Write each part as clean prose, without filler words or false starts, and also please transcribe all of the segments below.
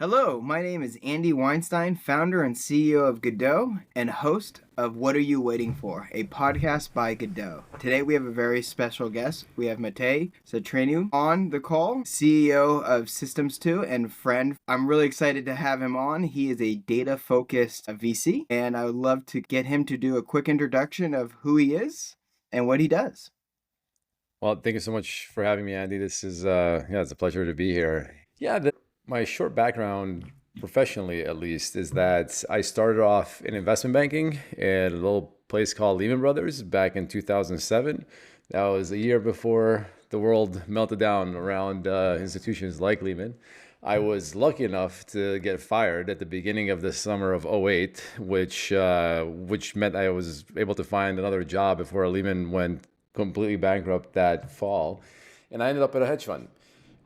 Hello, my name is Andy Weinstein, founder and CEO of Godot and host of What Are You Waiting For, a podcast by Godot. Today we have a very special guest. We have Matei Zatreanu on the call, CEO of Systems2 and friend. I'm really excited to have him on. He is a data-focused VC, and I would love to get him to do a quick introduction of who he is and what he does. Well, thank you so much for having me, Andy. This is, it's a pleasure to be here. My short background, professionally at least, is that I started off in investment banking at a little place called Lehman Brothers back in 2007. That was a year before the world melted down around institutions like Lehman. I was lucky enough to get fired at the beginning of the summer of '08, which meant I was able to find another job before Lehman went completely bankrupt that fall. And I ended up at a hedge fund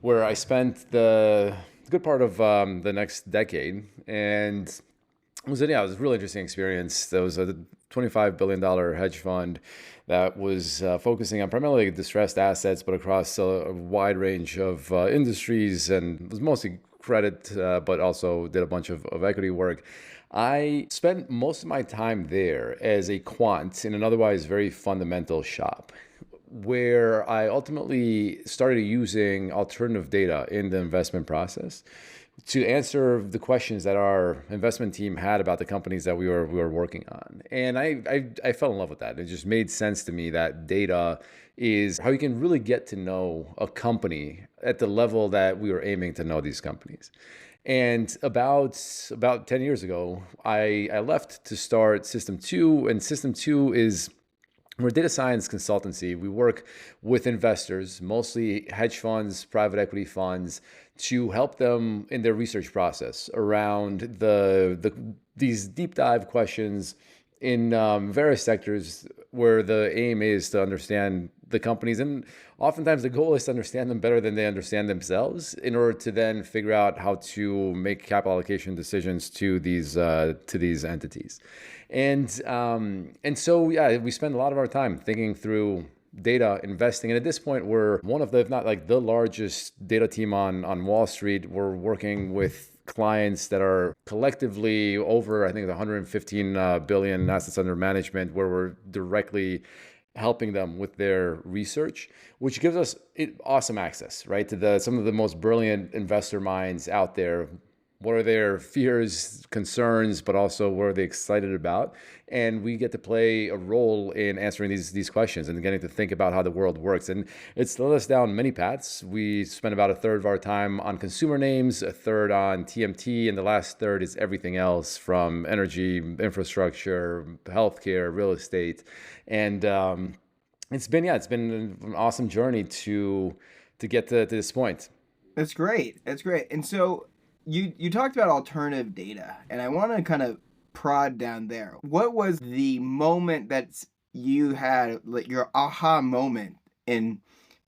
where I spent the good part of the next decade. And it was a really interesting experience. There was a $25 billion hedge fund that was focusing on primarily distressed assets, but across a wide range of industries, and was mostly credit, but also did a bunch of equity work. I spent most of my time there as a quant in an otherwise very fundamental shop, where I ultimately started using alternative data in the investment process to answer the questions that our investment team had about the companies that we were working on. And I fell in love with that. It just made sense to me that data is how you can really get to know a company at the level that we were aiming to know these companies. And about 10 years ago, I left to start System2, and System2 is we're a data science consultancy. We work with investors, mostly hedge funds, private equity funds, to help them in their research process around these deep dive questions in various sectors where the aim is to understand the companies. And oftentimes the goal is to understand them better than they understand themselves in order to then figure out how to make capital allocation decisions to these entities. And so we spend a lot of our time thinking through data investing. And at this point, we're one of the, if not like the largest data team on Wall Street. We're working with clients that are collectively over, I think, 115 billion assets under management, where we're directly helping them with their research, which gives us awesome access, right, to some of the most brilliant investor minds out there. What are their fears, concerns, but also what are they excited about? And we get to play a role in answering these questions and getting to think about how the world works. And it's led us down many paths. We spend about a third of our time on consumer names, a third on TMT, and the last third is everything else from energy, infrastructure, healthcare, real estate. And it's been an awesome journey to get to this point. That's great. And so you talked about alternative data, and I want to kind of prod down there. What was the moment that you had, like your aha moment in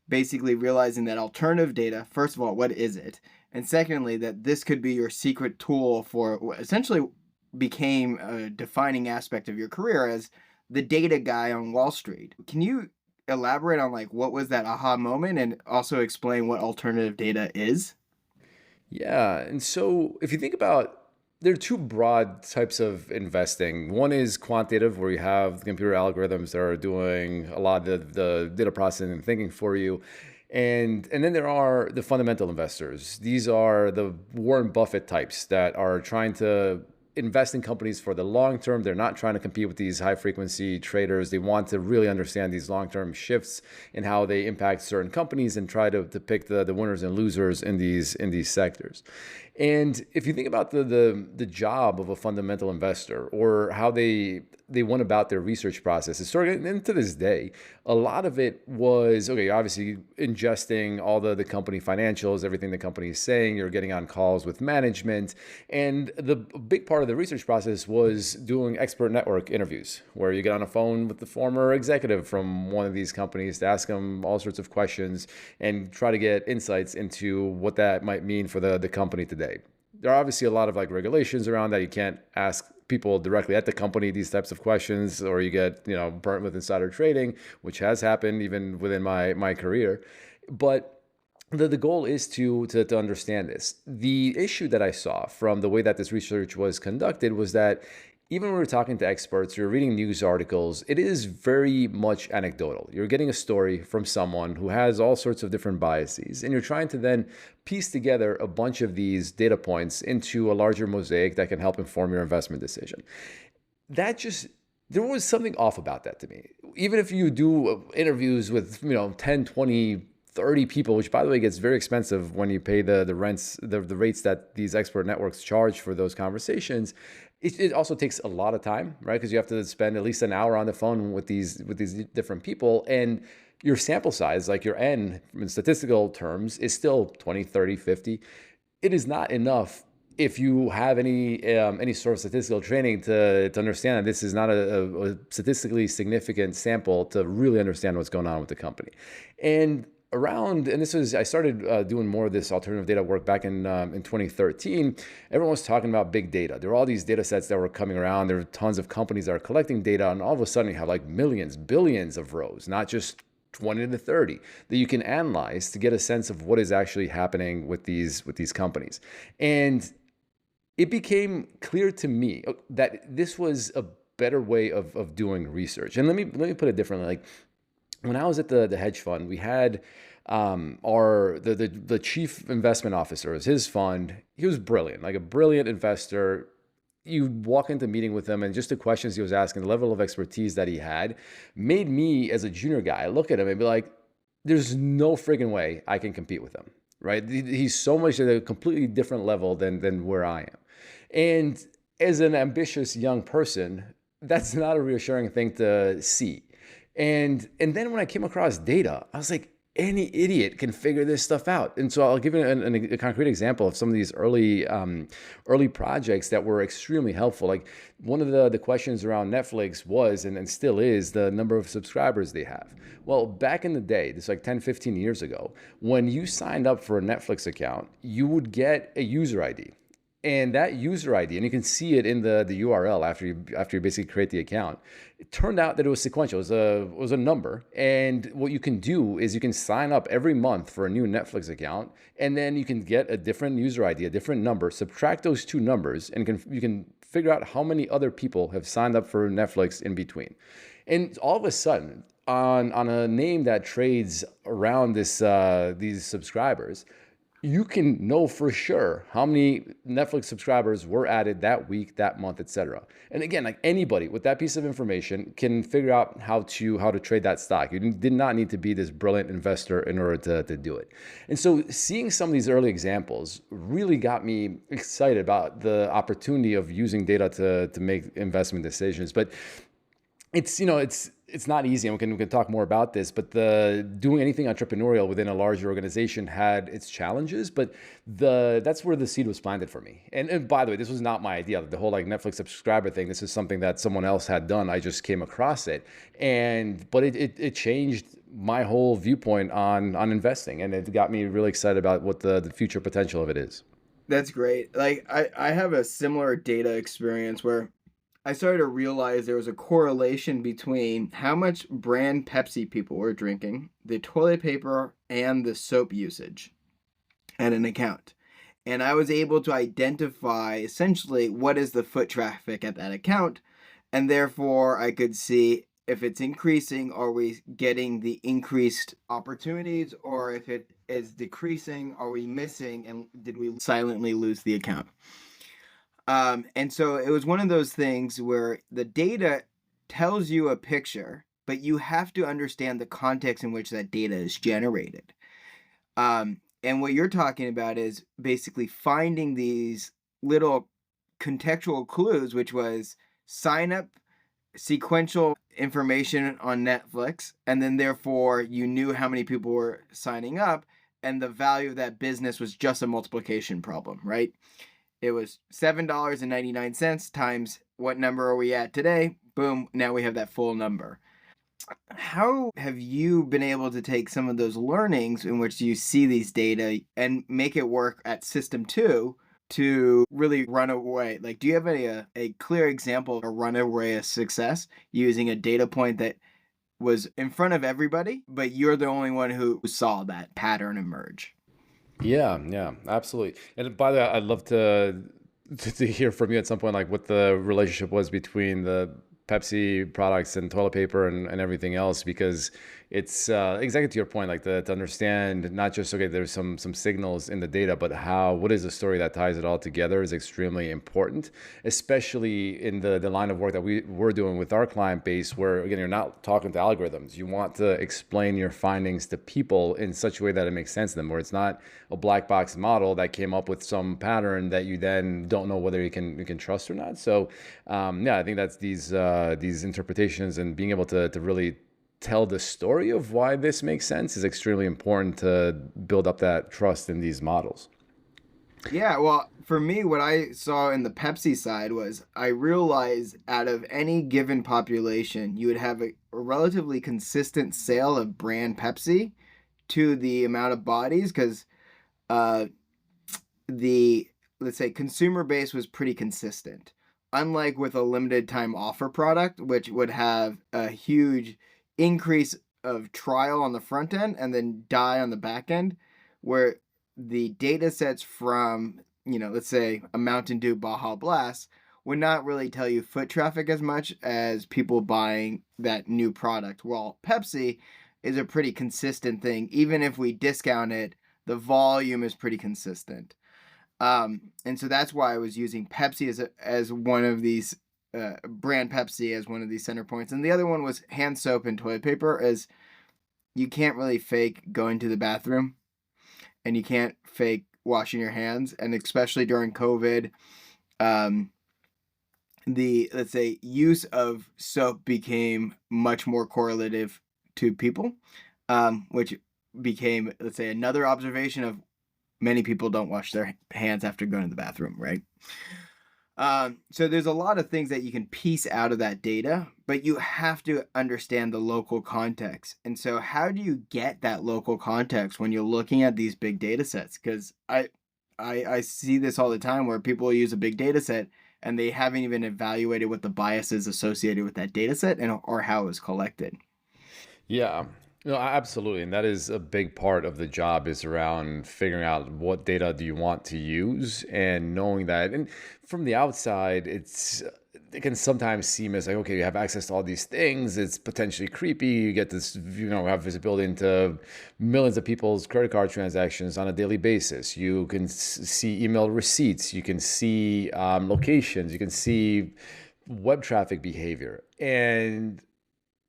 basically realizing that alternative data, first of all, what is it? And secondly, that this could be your secret tool for what essentially became a defining aspect of your career as the data guy on Wall Street. Can you elaborate on like what was that aha moment and also explain what alternative data is? Yeah. And so if you think about, there are two broad types of investing. One is quantitative, where you have the computer algorithms that are doing a lot of the data processing and thinking for you. And then there are the fundamental investors. These are the Warren Buffett types that are trying to invest in companies for the long term. They're not trying to compete with these high frequency traders. They want to really understand these long-term shifts and how they impact certain companies and try to pick the winners and losers in these sectors. And if you think about the job of a fundamental investor, or how they went about their research process historically, and to this day, a lot of it was, okay, obviously ingesting all the company financials, everything the company is saying, you're getting on calls with management. And the big part of the research process was doing expert network interviews, where you get on a phone with the former executive from one of these companies to ask them all sorts of questions and try to get insights into what that might mean for the company today. There are obviously a lot of regulations around that. You can't ask people directly at the company these types of questions, or you get burnt with insider trading, which has happened even within my career. But the goal is to understand this. The issue that I saw from the way that this research was conducted was that even when we're talking to experts, you're reading news articles, it is very much anecdotal. You're getting a story from someone who has all sorts of different biases, and you're trying to then piece together a bunch of these data points into a larger mosaic that can help inform your investment decision. That just There was something off about that to me. Even if you do interviews with 10, 20, 30 people, which by the way gets very expensive when you pay the rents, the rates that these expert networks charge for those conversations. It also takes a lot of time, right? Because you have to spend at least an hour on the phone with these different people, and your sample size, like your N in statistical terms, is still 20, 30, 50. It is not enough if you have any sort of statistical training to understand that this is not a statistically significant sample to really understand what's going on with the company. I started doing more of this alternative data work back in 2013. Everyone was talking about big data. There were all these data sets that were coming around. There were tons of companies that are collecting data, and all of a sudden you have like millions, billions of rows, not just 20 to 30 that you can analyze to get a sense of what is actually happening with these companies. And it became clear to me that this was a better way of doing research. And let me put it differently. Like when I was at the hedge fund, we had the chief investment officer, his fund. He was brilliant, like a brilliant investor. You walk into a meeting with him, and just the questions he was asking, the level of expertise that he had, made me as a junior guy look at him and be like, "There's no friggin' way I can compete with him." Right? He's so much at a completely different level than where I am. And as an ambitious young person, that's not a reassuring thing to see. And then when I came across data, I was like, any idiot can figure this stuff out. And so I'll give you a concrete example of some of these early projects that were extremely helpful. Like one of the questions around Netflix was, and still is, the number of subscribers they have. Well, back in the day, this is like 10, 15 years ago, when you signed up for a Netflix account, you would get a user ID. And that user ID, and you can see it in the URL after you basically create the account. It turned out that it was sequential. It was a number. And what you can do is you can sign up every month for a new Netflix account, and then you can get a different user ID, a different number, subtract those two numbers, and you can figure out how many other people have signed up for Netflix in between. And all of a sudden, on a name that trades around these subscribers, you can know for sure how many Netflix subscribers were added that week, that month, etc. And again, like anybody with that piece of information can figure out how to trade that stock. You did not need to be this brilliant investor in order to do it. And so seeing some of these early examples really got me excited about the opportunity of using data to make investment decisions. But it's not easy, and we can talk more about this, but doing anything entrepreneurial within a larger organization had its challenges, but that's where the seed was planted for me. And by the way, this was not my idea. The whole like Netflix subscriber thing, this is something that someone else had done. I just came across it. But it changed my whole viewpoint on investing, and it got me really excited about what the future potential of it is. That's great. Like I have a similar data experience where I started to realize there was a correlation between how much brand Pepsi people were drinking, the toilet paper, and the soap usage at an account. And I was able to identify essentially what is the foot traffic at that account. And therefore, I could see if it's increasing, are we getting the increased opportunities? Or if it is decreasing, are we missing? And did we silently lose the account? And so it was one of those things where the data tells you a picture, but you have to understand the context in which that data is generated. And what you're talking about is basically finding these little contextual clues, which was sign up, sequential information on Netflix, and then therefore you knew how many people were signing up, and the value of that business was just a multiplication problem, right? It was $7.99 times what number are we at today? Boom, now we have that full number. How have you been able to take some of those learnings in which you see these data and make it work at System2 to really run away? Like, do you have a clear example of a runaway of success using a data point that was in front of everybody, but you're the only one who saw that pattern emerge. Yeah, yeah, absolutely. And by the way, I'd love to hear from you at some point, like what the relationship was between the Pepsi products and toilet paper and everything else, because it's exactly to your point, like to understand not just, okay, there's some signals in the data, but what is the story that ties it all together is extremely important, especially in the line of work that we're doing with our client base, where again, you're not talking to algorithms. You want to explain your findings to people in such a way that it makes sense to them, where it's not a black box model that came up with some pattern that you then don't know whether you can trust or not. So yeah, I think that's these interpretations and being able to really tell the story of why this makes sense is extremely important to build up that trust in these models. Yeah, well, for me, what I saw in the Pepsi side was I realized out of any given population, you would have a relatively consistent sale of brand Pepsi to the amount of bodies because uh, the, let's say, consumer base was pretty consistent. Unlike with a limited time offer product, which would have a huge increase of trial on the front end and then die on the back end, where the data sets from, let's say a Mountain Dew Baja Blast would not really tell you foot traffic as much as people buying that new product. While Pepsi is a pretty consistent thing. Even if we discount it, the volume is pretty consistent. And so that's why I was using Pepsi as one of these brand Pepsi as one of these center points. And the other one was hand soap and toilet paper, as you can't really fake going to the bathroom and you can't fake washing your hands. And especially during COVID, the, let's say, use of soap became much more correlative to people, which became, let's say, another observation of many people don't wash their hands after going to the bathroom, right? So there's a lot of things that you can piece out of that data, but you have to understand the local context. And so how do you get that local context when you're looking at these big data sets? Because I see this all the time where people use a big data set and they haven't even evaluated what the biases associated with that data set or how it was collected. Yeah. No, absolutely. And that is a big part of the job, is around figuring out what data do you want to use and knowing that. And from the outside, it can sometimes seem as like, okay, you have access to all these things. It's potentially creepy. You get this, have visibility into millions of people's credit card transactions on a daily basis. You can see email receipts. You can see locations. You can see web traffic behavior. And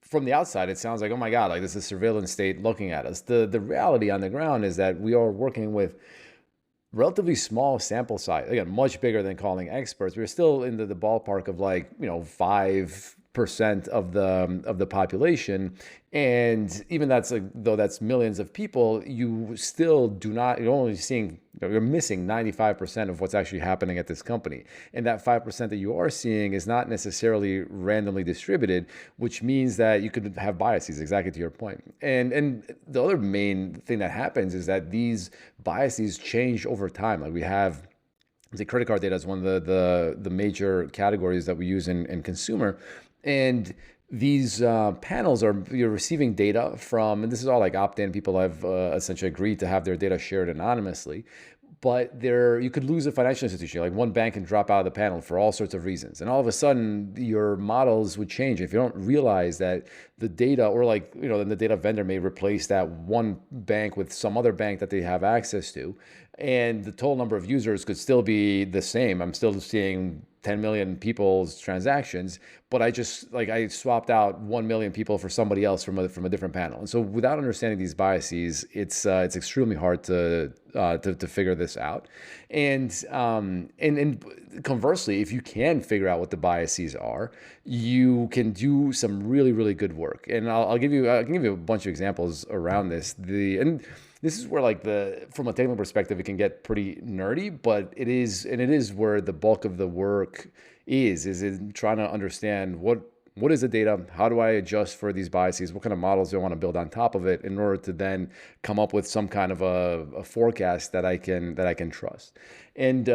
from the outside, it sounds like, oh my God, like this is surveillance state looking at us. The reality on the ground is that we are working with relatively small sample size. Again, much bigger than calling experts. We're still into the ballpark of 5% of the population. And even though that's millions of people, you still do not, you're missing 95% of what's actually happening at this company. And that 5% that you are seeing is not necessarily randomly distributed, which means that you could have biases, exactly to your point. And the other main thing that happens is that these biases change over time. Like we have the credit card data is one of the major categories that we use in consumer. And these panels you're receiving data from, and this is all like opt-in. People have essentially agreed to have their data shared anonymously. But you could lose a financial institution. Like one bank can drop out of the panel for all sorts of reasons. And all of a sudden, your models would change. If you don't realize that the data, or then the data vendor may replace that one bank with some other bank that they have access to. And the total number of users could still be the same. I'm still seeing 10 million people's transactions, but I swapped out 1 million people for somebody else from a different panel. And so without understanding these biases, it's extremely hard to figure this out. And conversely, if you can figure out what the biases are, you can do some really, really good work. And I can give you a bunch of examples around this. This is where from a technical perspective, it can get pretty nerdy, but it is where the bulk of the work is in trying to understand what is the data, how do I adjust for these biases, what kind of models do I want to build on top of it in order to then come up with some kind of a forecast that I can trust. And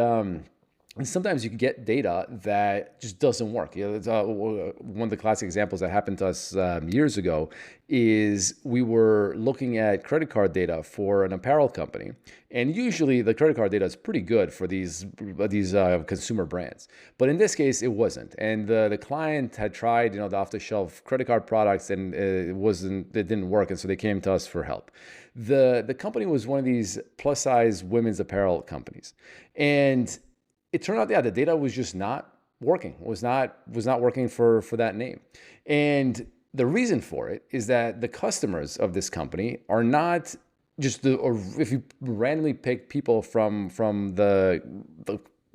And sometimes you can get data that just doesn't work. It's, one of the classic examples that happened to us years ago is we were looking at credit card data for an apparel company, and usually the credit card data is pretty good for these consumer brands. But in this case, it wasn't, and the client had tried the off the shelf credit card products, and it didn't work, and so they came to us for help. The company was one of these plus size women's apparel companies, and it turned out, yeah, the data was just not working. Was not working for that name, and the reason for it is that the customers of this company are not just or if you randomly pick people from the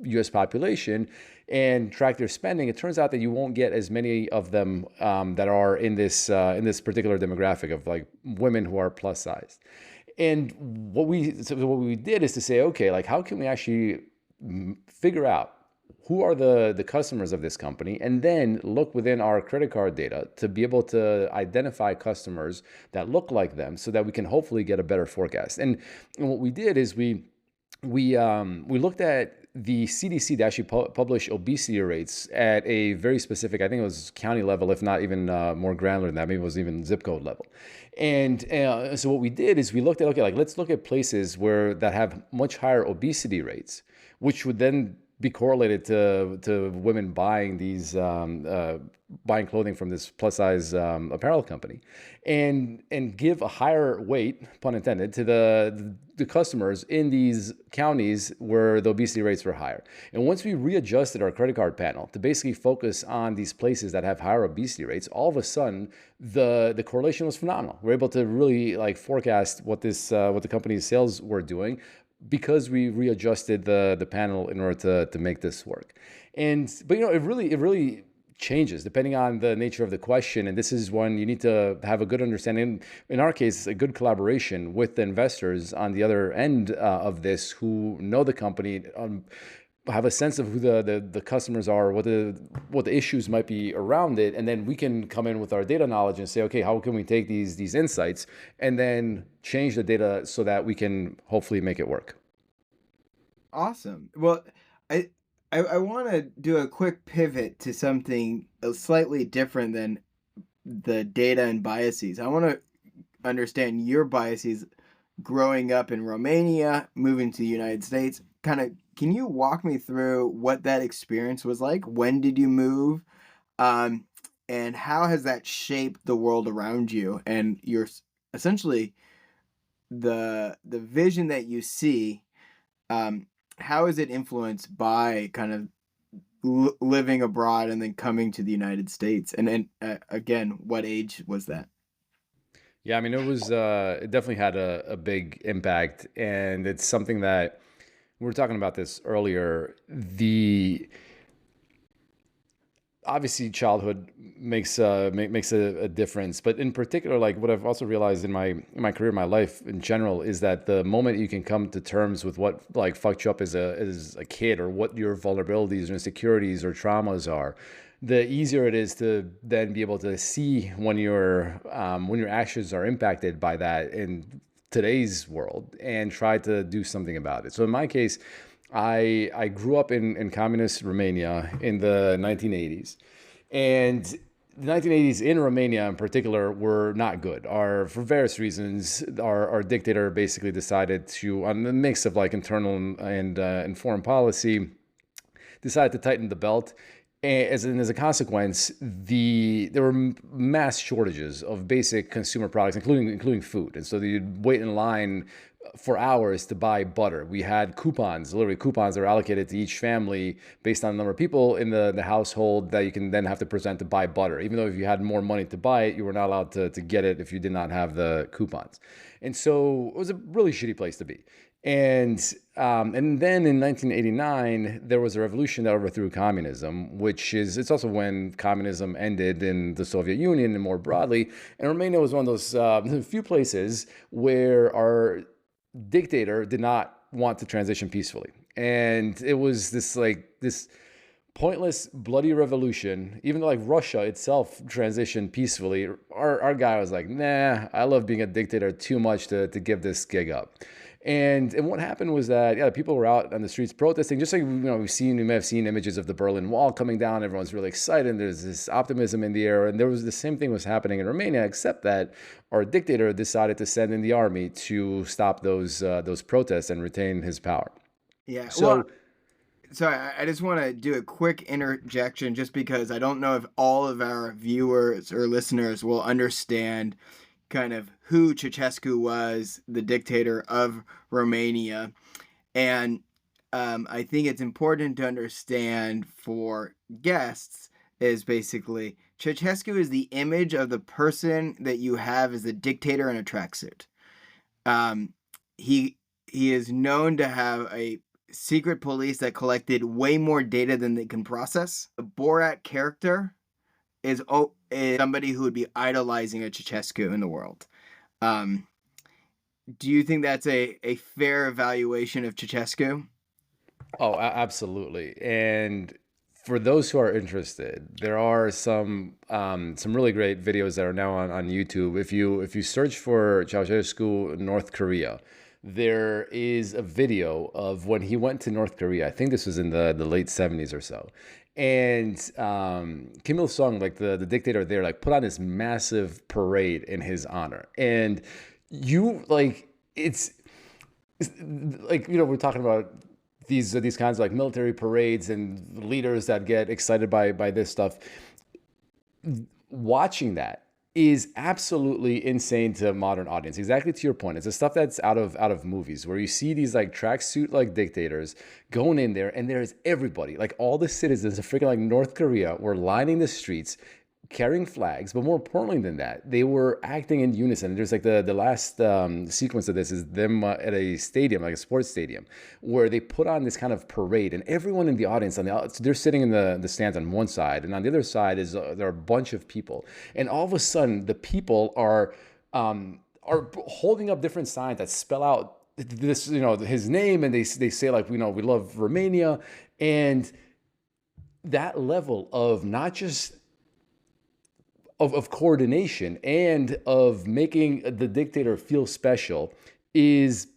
U.S. population and track their spending, it turns out that you won't get as many of them that are in this particular demographic of like women who are plus size. And what we did is to say, okay, like how can we actually figure out who are the customers of this company, and then look within our credit card data to be able to identify customers that look like them so that we can hopefully get a better forecast. And what we did is we looked at the CDC to actually publish obesity rates at a very specific, I think it was county level, if not even more granular than that, maybe it was even zip code level. And so what we did is we looked at, okay, like let's look at places that have much higher obesity rates, which would then be correlated to women buying buying clothing from this plus size apparel company, and give a higher weight, pun intended, to the customers in these counties where the obesity rates were higher. And once we readjusted our credit card panel to basically focus on these places that have higher obesity rates, all of a sudden the correlation was phenomenal. We're able to really like forecast what the company's sales were doing, because we readjusted the panel in order to make this work. But it really changes depending on the nature of the question. And this is when you need to have a good understanding. In our case, a good collaboration with the investors on the other end of this, who know the company, have a sense of who the customers are, what the issues might be around it, and then we can come in with our data knowledge and say, okay, how can we take these insights and then change the data so that we can hopefully make it work. Awesome. Well, I want to do a quick pivot to something slightly different than the data and biases. I want to understand your biases growing up in Romania, moving to the United States. Can you walk me through what that experience was like? When did you move? And how has that shaped the world around you and your essentially the vision that you see? How is it influenced by kind of living abroad and then coming to the United States? And then again, what age was that? Yeah, I mean, it definitely had a big impact, and it's something that we were talking about this earlier. Obviously childhood makes a difference, but in particular, like what I've also realized in my career, my life in general, is that the moment you can come to terms with what like fucked you up as a kid, or what your vulnerabilities or insecurities or traumas are, the easier it is to then be able to see when your actions are impacted by that in today's world and try to do something about it. So in my case, I grew up in communist Romania in the 1980s, and the 1980s in Romania in particular were not good. For various reasons, our dictator basically decided to, on a mix of like internal and foreign policy, decided to tighten the belt. As a consequence, there were mass shortages of basic consumer products, including food, and so you'd wait in line for hours to buy butter. We had coupons, literally coupons that were allocated to each family based on the number of people in the household that you can then have to present to buy butter. Even though if you had more money to buy it, you were not allowed to get it if you did not have the coupons. And so it was a really shitty place to be. And then in 1989, there was a revolution that overthrew communism, it's also when communism ended in the Soviet Union and more broadly. And Romania was one of those few places where our dictator did not want to transition peacefully. And it was this pointless, bloody revolution. Even though like Russia itself transitioned peacefully, our guy was like, nah, I love being a dictator too much to give this gig up. And what happened was that, yeah, people were out on the streets protesting, just like, we may have seen images of the Berlin Wall coming down. Everyone's really excited. There's this optimism in the air. And there was the same thing was happening in Romania, except that our dictator decided to send in the army to stop those protests and retain his power. Yeah. Well, So, sorry, I just want to do a quick interjection just because I don't know if all of our viewers or listeners will understand kind of who Ceausescu was, the dictator of Romania. And I think it's important to understand for guests is basically Ceausescu is the image of the person that you have as a dictator in a tracksuit. Um, he is known to have a secret police that collected way more data than they can process. The Borat character is somebody who would be idolizing a Ceausescu in the world. Do you think that's a fair evaluation of Ceausescu? oh, absolutely. And for those who are interested, there are some really great videos that are now on YouTube. If you search for Ceausescu North Korea, there is a video of when he went to North Korea. I think this was in the late 70s or so. And Kim Il Sung, like the dictator there, like put on this massive parade in his honor. And you like it's like, we're talking about these kinds of like military parades and leaders that get excited by this stuff. Watching that is absolutely insane to a modern audience. Exactly to your point. It's the stuff that's out of movies where you see these like tracksuit like dictators going in there, and there's everybody, like all the citizens of freaking like North Korea were lining the streets carrying flags, but more importantly than that, they were acting in unison. There's like the last sequence of this is them at a stadium, like a sports stadium, where they put on this kind of parade, and everyone in the audience they're sitting in the stands on one side, and on the other side is there are a bunch of people, and all of a sudden the people are holding up different signs that spell out this, his name, and they say like, we love Romania, and that level of not just of coordination and of making the dictator feel special is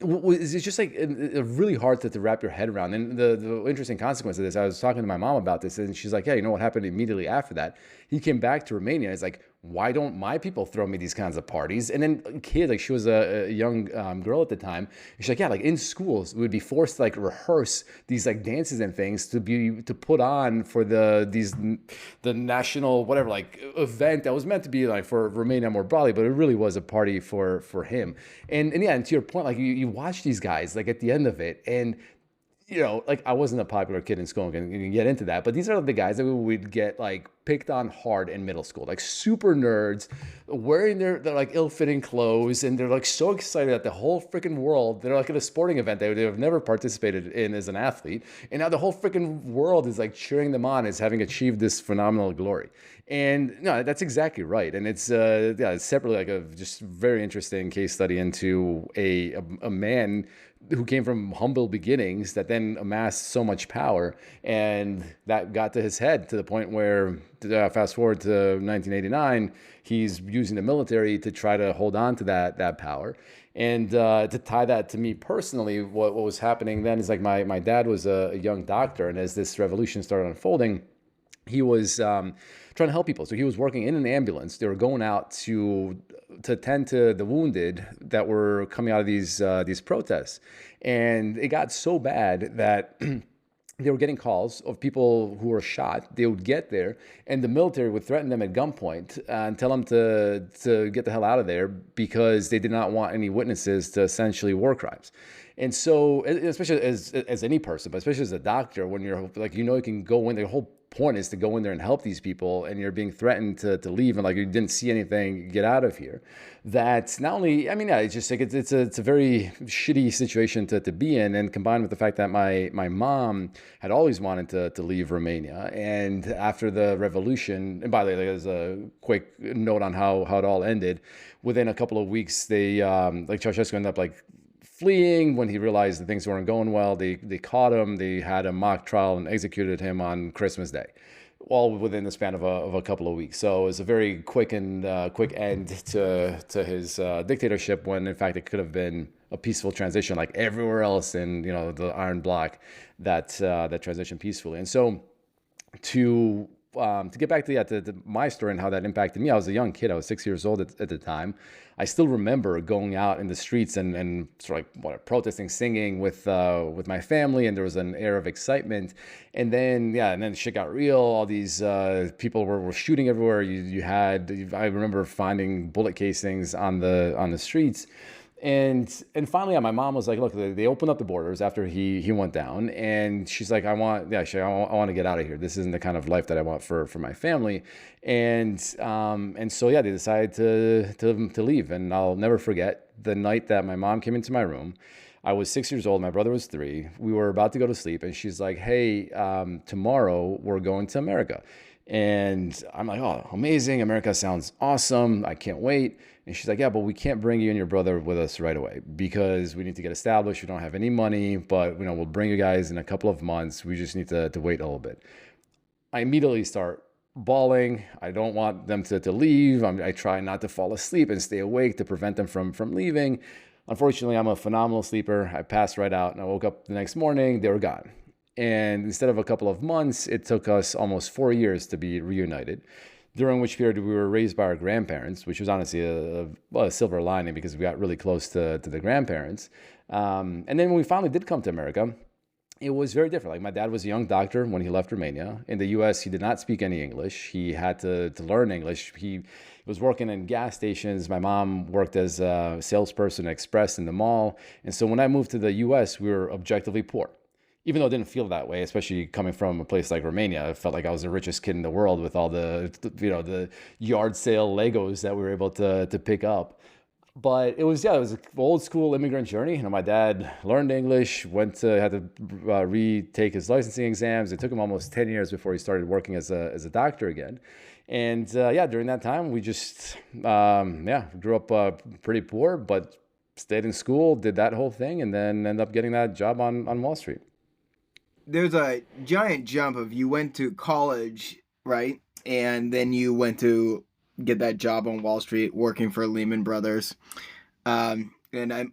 it's just like really hard to wrap your head around. And the interesting consequence of this, I was talking to my mom about this, and she's like, yeah, you know what happened immediately after that? He came back to Romania. It's like, why don't my people throw me these kinds of parties? And then a kid, like she was a young girl at the time. She's like, yeah, like in schools, we would be forced to like rehearse these like dances and things to put on for the national whatever like event that was meant to be like for Romania more broadly, but it really was a party for him. And yeah, and to your point, like you watch these guys like at the end of it, and like I wasn't a popular kid in school, and you can get into that, but these are the guys that we would get like picked on hard in middle school, like super nerds wearing their like ill-fitting clothes, and they're like so excited that the whole freaking world, they're like at a sporting event they have never participated in as an athlete, and now the whole freaking world is like cheering them on as having achieved this phenomenal glory. And no, that's exactly right. And it's it's separately like a just very interesting case study into a man who came from humble beginnings that then amassed so much power, and that got to his head to the point where, fast forward to 1989, he's using the military to try to hold on to that power. And to tie that to me personally, what was happening then is like my dad was a young doctor, and as this revolution started unfolding, he was trying to help people. So he was working in an ambulance. They were going out to tend to the wounded that were coming out of these protests. And it got so bad that they were getting calls of people who were shot. They would get there, and the military would threaten them at gunpoint and tell them to get the hell out of there because they did not want any witnesses to essentially war crimes. And so, especially as any person, but especially as a doctor, when you're like, you can go in, the whole point is to go in there and help these people, and you're being threatened to leave, and like you didn't see anything, get out of here. That's not only, I mean, yeah, it's just like it's a very shitty situation to be in, and combined with the fact that my mom had always wanted to leave Romania, and after the revolution, and by the way, there's a quick note on how it all ended. Within a couple of weeks, they like Ceausescu ended up like fleeing when he realized that things weren't going well. They caught him. They had a mock trial and executed him on Christmas Day. all within the span of a couple of weeks. So it was a very quick and quick end to his dictatorship, when in fact it could have been a peaceful transition like everywhere else in, the Iron Bloc, that transitioned peacefully. And so to get back to my story and how that impacted me, I was a young kid. I was 6 years old at the time. I still remember going out in the streets and sort of like protesting, singing with my family, and there was an air of excitement. And then shit got real. All these people were shooting everywhere. I remember finding bullet casings on the streets. And finally, my mom was like, look, they opened up the borders after he went down, and she's like, I want to get out of here. This isn't the kind of life that I want for my family. And so they decided to leave. And I'll never forget the night that my mom came into my room. I was 6 years old. My brother was 3. We were about to go to sleep, and she's like, hey, tomorrow we're going to America. And I'm like, oh, amazing. America sounds awesome. I can't wait. And she's like, yeah, but we can't bring you and your brother with us right away because we need to get established. We don't have any money, but we'll bring you guys in a couple of months. We just need to wait a little bit. I immediately start bawling. I don't want them to leave. I try not to fall asleep and stay awake to prevent them from leaving. Unfortunately, I'm a phenomenal sleeper. I passed right out, and I woke up the next morning. They were gone. And instead of a couple of months, it took us almost 4 years to be reunited, during which period we were raised by our grandparents, which was honestly a silver lining because we got really close to the grandparents. And then when we finally did come to America, it was very different. Like, my dad was a young doctor when he left Romania. In the US, he did not speak any English. He had to learn English. He was working in gas stations. My mom worked as a salesperson at Express in the mall. And so when I moved to the US, we were objectively poor. Even though it didn't feel that way, especially coming from a place like Romania, I felt like I was the richest kid in the world with all the yard sale Legos that we were able to pick up. But it was an old school immigrant journey. My dad learned English, had to retake his licensing exams. It took him almost 10 years before he started working as a doctor again. And during that time, we just grew up pretty poor, but stayed in school, did that whole thing, and then ended up getting that job on Wall Street. There's a giant jump of you went to college, right? And then you went to get that job on Wall Street working for Lehman Brothers. And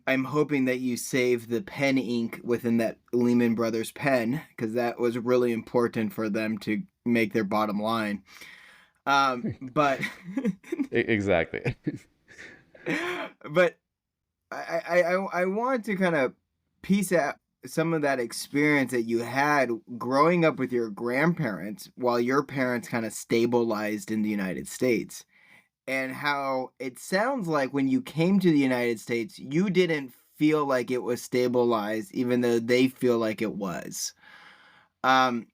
I'm hoping that you save the pen ink within that Lehman Brothers pen, because that was really important for them to make their bottom line. But exactly. But I want to kind of piece out some of that experience that you had growing up with your grandparents while your parents kind of stabilized in the United States, and how it sounds like when you came to the United States, you didn't feel like it was stabilized, even though they feel like it was. Can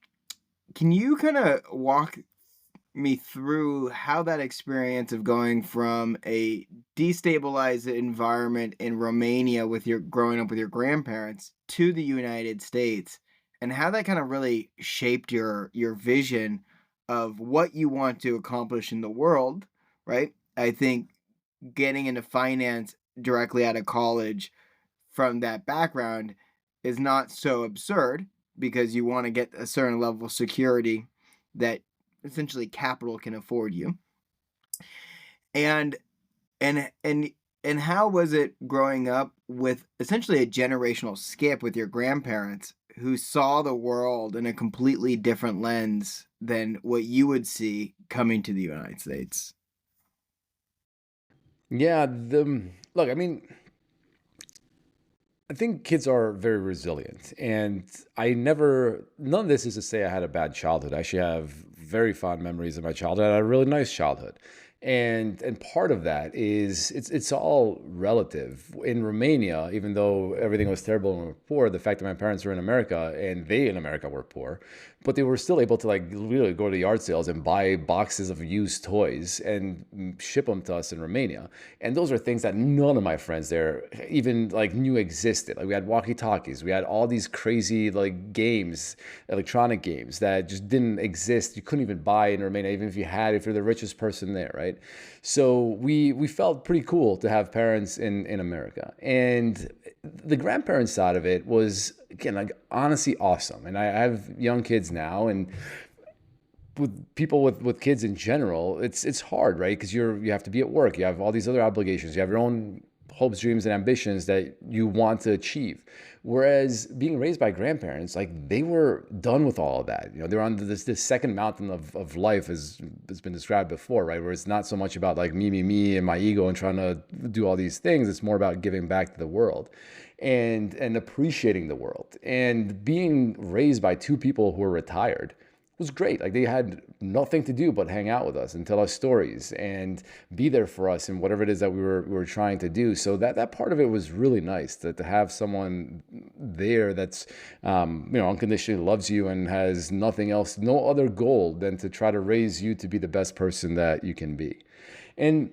you kind of walk me through how that experience of going from a destabilized environment in Romania with your growing up with your grandparents to the United States, and how that kind of really shaped your vision of what you want to accomplish in the world, right? I think getting into finance directly out of college from that background is not so absurd, because you want to get a certain level of security that essentially capital can afford you. And how was it growing up with essentially a generational skip with your grandparents who saw the world in a completely different lens than what you would see coming to the United States? Yeah, look, I mean, I think kids are very resilient, and none of this is to say I had a bad childhood. I actually have very fond memories of my childhood. I had a really nice childhood. And part of that is it's all relative. In Romania, even though everything was terrible and we were poor, the fact that my parents were in America and they in America were poor, but they were still able to really go to yard sales and buy boxes of used toys and ship them to us in Romania. And those are things that none of my friends there even knew existed. We had walkie-talkies, we had all these crazy games, electronic games that just didn't exist. You couldn't even buy in Romania, even if you're the richest person there, right? So we felt pretty cool to have parents in America. And the grandparents side of it was, again, honestly awesome. And I have young kids now, and with people with kids in general, it's hard, right? Because you have to be at work, you have all these other obligations, you have your own hopes, dreams, and ambitions that you want to achieve. Whereas being raised by grandparents, like they were done with all of that. They're on this second mountain of life, as has been described before, right? Where it's not so much about like me, and my ego and trying to do all these things. It's more about giving back to the world and appreciating the world. And being raised by two people who are retired was great. Like they had nothing to do but hang out with us and tell us stories and be there for us in whatever it is that we were trying to do. So that part of it was really nice to have someone there that's unconditionally loves you and has nothing else, no other goal than to try to raise you to be the best person that you can be. And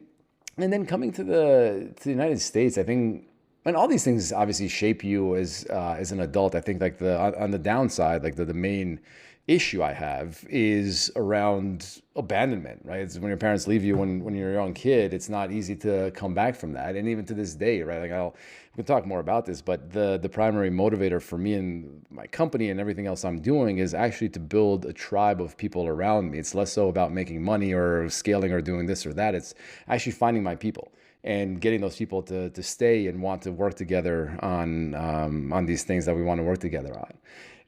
then coming to the United States, I think, and all these things obviously shape you as an adult. I think like on the downside, like the main issue I have is around abandonment, right? It's when your parents leave you when you're a young kid, it's not easy to come back from that. And even to this day, right? Like we can talk more about this, but the primary motivator for me and my company and everything else I'm doing is actually to build a tribe of people around me. It's less so about making money or scaling or doing this or that. It's actually finding my people and getting those people to stay and want to work together on these things that we want to work together on.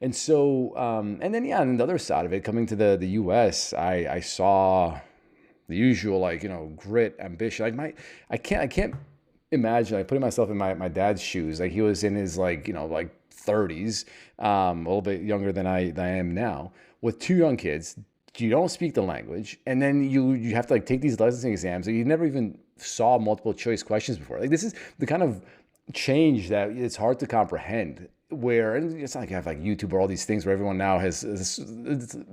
And so, and then, yeah, on the other side of it, coming to the US, I saw the usual, like, grit, ambition. Like I can't imagine, like putting myself in my dad's shoes. Like he was in his like 30s, a little bit younger than I am now, with two young kids. You don't speak the language, and then you have to like take these licensing exams that you never even saw multiple choice questions before. Like this is the kind of change that it's hard to comprehend. Where, and it's not like you have like YouTube or all these things where everyone now has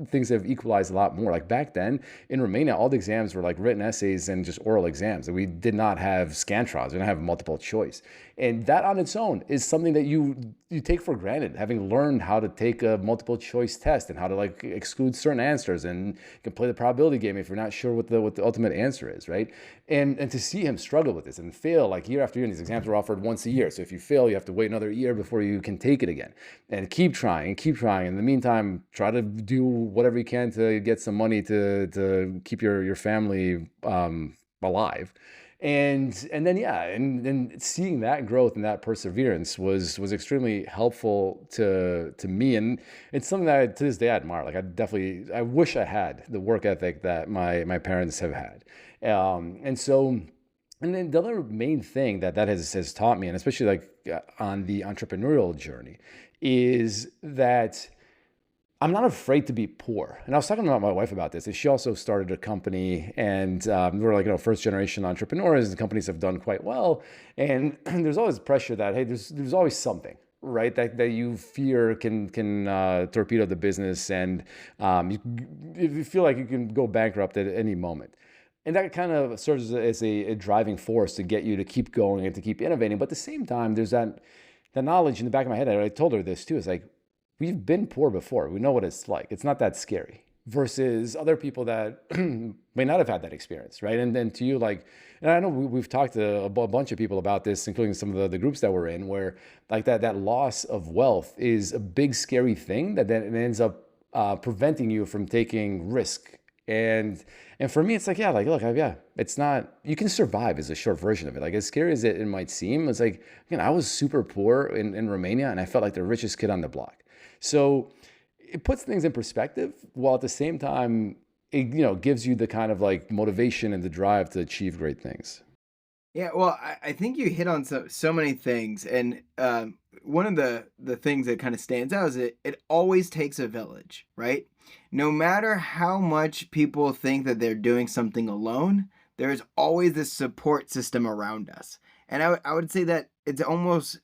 things that have equalized a lot more. Like back then in Romania, all the exams were like written essays and just oral exams. And we did not have Scantrons. We didn't have multiple choice. And that on its own is something that you take for granted, having learned how to take a multiple choice test and how to like exclude certain answers, and you can play the probability game if you're not sure what the ultimate answer is, right? And to see him struggle with this and fail like year after year, and these exams were offered once a year. So if you fail, you have to wait another year before you can take it again, and keep trying and keep trying. In the meantime, try to do whatever you can to get some money to keep your family alive. And then yeah, and seeing that growth and that perseverance was extremely helpful to me, and it's something that to this day I admire. Like I wish I had the work ethic that my parents have had, and so. And then the other main thing that has taught me, and especially like on the entrepreneurial journey, is that I'm not afraid to be poor. And I was talking about my wife about this, and she also started a company, and we're like, first generation entrepreneurs. The companies have done quite well, and there's always pressure that hey, there's always something, right, that you fear can torpedo the business, and you feel like you can go bankrupt at any moment. And that kind of serves as a driving force to get you to keep going and to keep innovating. But at the same time, there's that knowledge in the back of my head. I told her this too. It's like, we've been poor before. We know what it's like. It's not that scary. Versus other people that may not have had that experience, right? And then to you, like, and I know we've talked to a bunch of people about this, including some of the groups that we're in, where like that loss of wealth is a big scary thing that then it ends up preventing you from taking risk. And for me, it's like, yeah, like, look, yeah, it's not, you can survive is a short version of it. Like as scary as it might seem, it's like, I was super poor in Romania, and I felt like the richest kid on the block. So it puts things in perspective, while at the same time, it gives you the kind of like motivation and the drive to achieve great things. Yeah, well, I think you hit on so many things, and one of the things that kind of stands out is it always takes a village, right? No matter how much people think that they're doing something alone, there's always this support system around us, and I would say that it's almost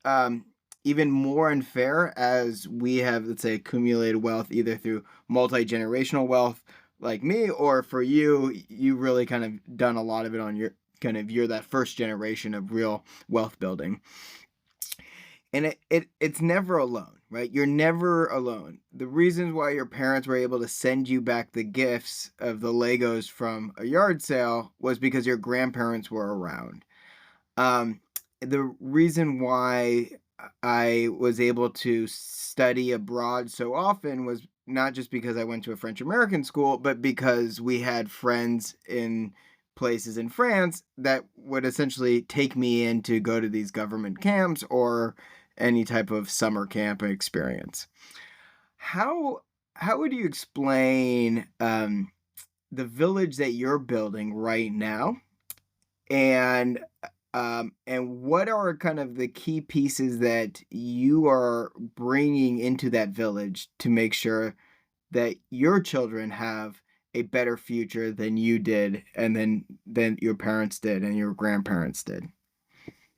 even more unfair as we have, let's say, accumulated wealth either through multi-generational wealth like me, or for you really kind of done a lot of it on your you're that first generation of real wealth building. And it's never alone, right? You're never alone. The reasons why your parents were able to send you back the gifts of the Legos from a yard sale was because your grandparents were around. The reason why I was able to study abroad so often was not just because I went to a French American school, but because we had friends in places in France that would essentially take me in to go to these government camps or any type of summer camp experience. How how would you explain the village that you're building right now, and what are kind of the key pieces that you are bringing into that village to make sure that your children have a better future than you did, and than your parents did and your grandparents did?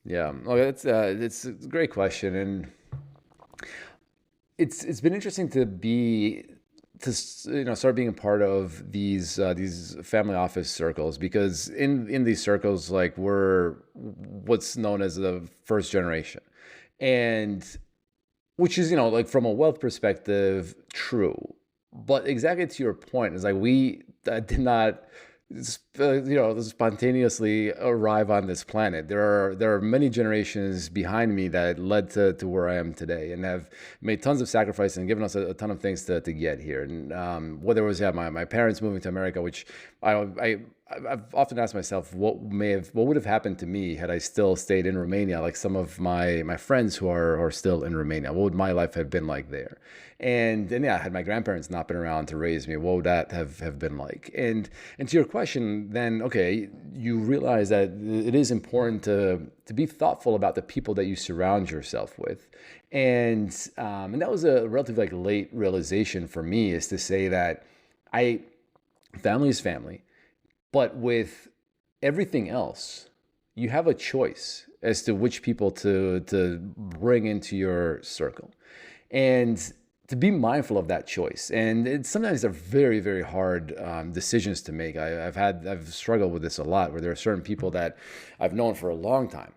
Yeah, well, it's a great question, and it's been interesting to be start being a part of these family office circles, because in these circles, like, we're what's known as the first generation, and which is, like, from a wealth perspective, true. But exactly to your point, is like, we did not spontaneously arrive on this planet. There are many generations behind me that led to where I am today, and have made tons of sacrifices and given us a ton of things to get here. And whether it was, my parents moving to America, which I've often asked myself, what would have happened to me had I still stayed in Romania, like some of my friends who are still in Romania. What would my life have been like there? And yeah, had my grandparents not been around to raise me, what would that have been like? And to your question, then, okay, you realize that it is important to be thoughtful about the people that you surround yourself with. And that was a relatively, like, late realization for me, is to say that I family is family. But with everything else, you have a choice as to which people to bring into your circle, and to be mindful of that choice. And sometimes they're very, very hard decisions to make. I've struggled with this a lot, where there are certain people that I've known for a long time.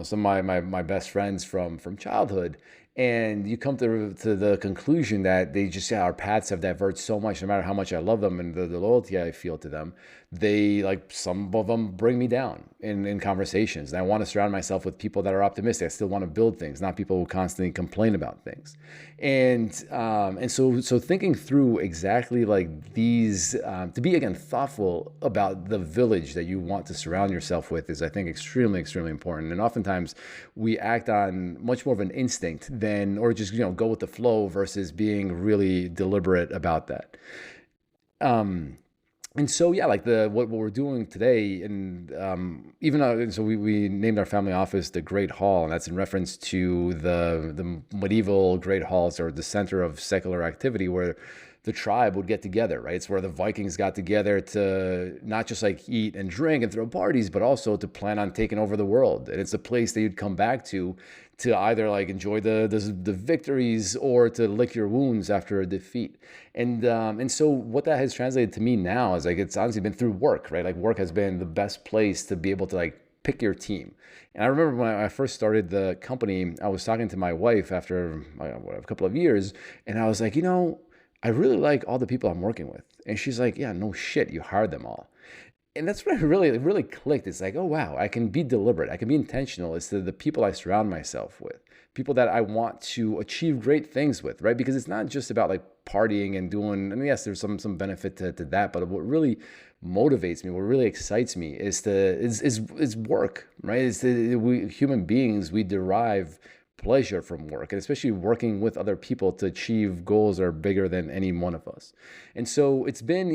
Some of my best friends from childhood, and you come to the conclusion that they just, yeah, our paths have diverged so much. No matter how much I love them and the loyalty I feel to them, they, like, some of them bring me down in conversations. And I want to surround myself with people that are optimistic. I still want to build things, not people who constantly complain about things. And so thinking through exactly, like, these, to be, again, thoughtful about the village that you want to surround yourself with, is, I think, extremely, extremely important. And oftentimes we act on much more of an instinct than, or just, go with the flow, versus being really deliberate about that. And so, yeah, like, what we're doing today, and even so we named our family office the Great Hall, and that's in reference to the medieval great halls, or the center of secular activity, where the tribe would get together, right? It's where the Vikings got together to not just, like, eat and drink and throw parties, but also to plan on taking over the world. And it's a place that you'd come back to either, like, enjoy the victories, or to lick your wounds after a defeat. And so what that has translated to me now is, like, it's honestly been through work, right? Like, work has been the best place to be able to, like, pick your team. And I remember when I first started the company, I was talking to my wife after a couple of years, and I was like, I really like all the people I'm working with. And she's like, yeah, no shit, you hired them all. And that's when it really clicked. It's like, oh, wow, I can be deliberate. I can be intentional as to the people I surround myself with, people that I want to achieve great things with, right? Because it's not just about, like, partying and doing, and yes, there's some benefit to that, but what really motivates me, what really excites me, is work, right? We human beings, we derive pleasure from work, and especially working with other people to achieve goals that are bigger than any one of us. And so it's been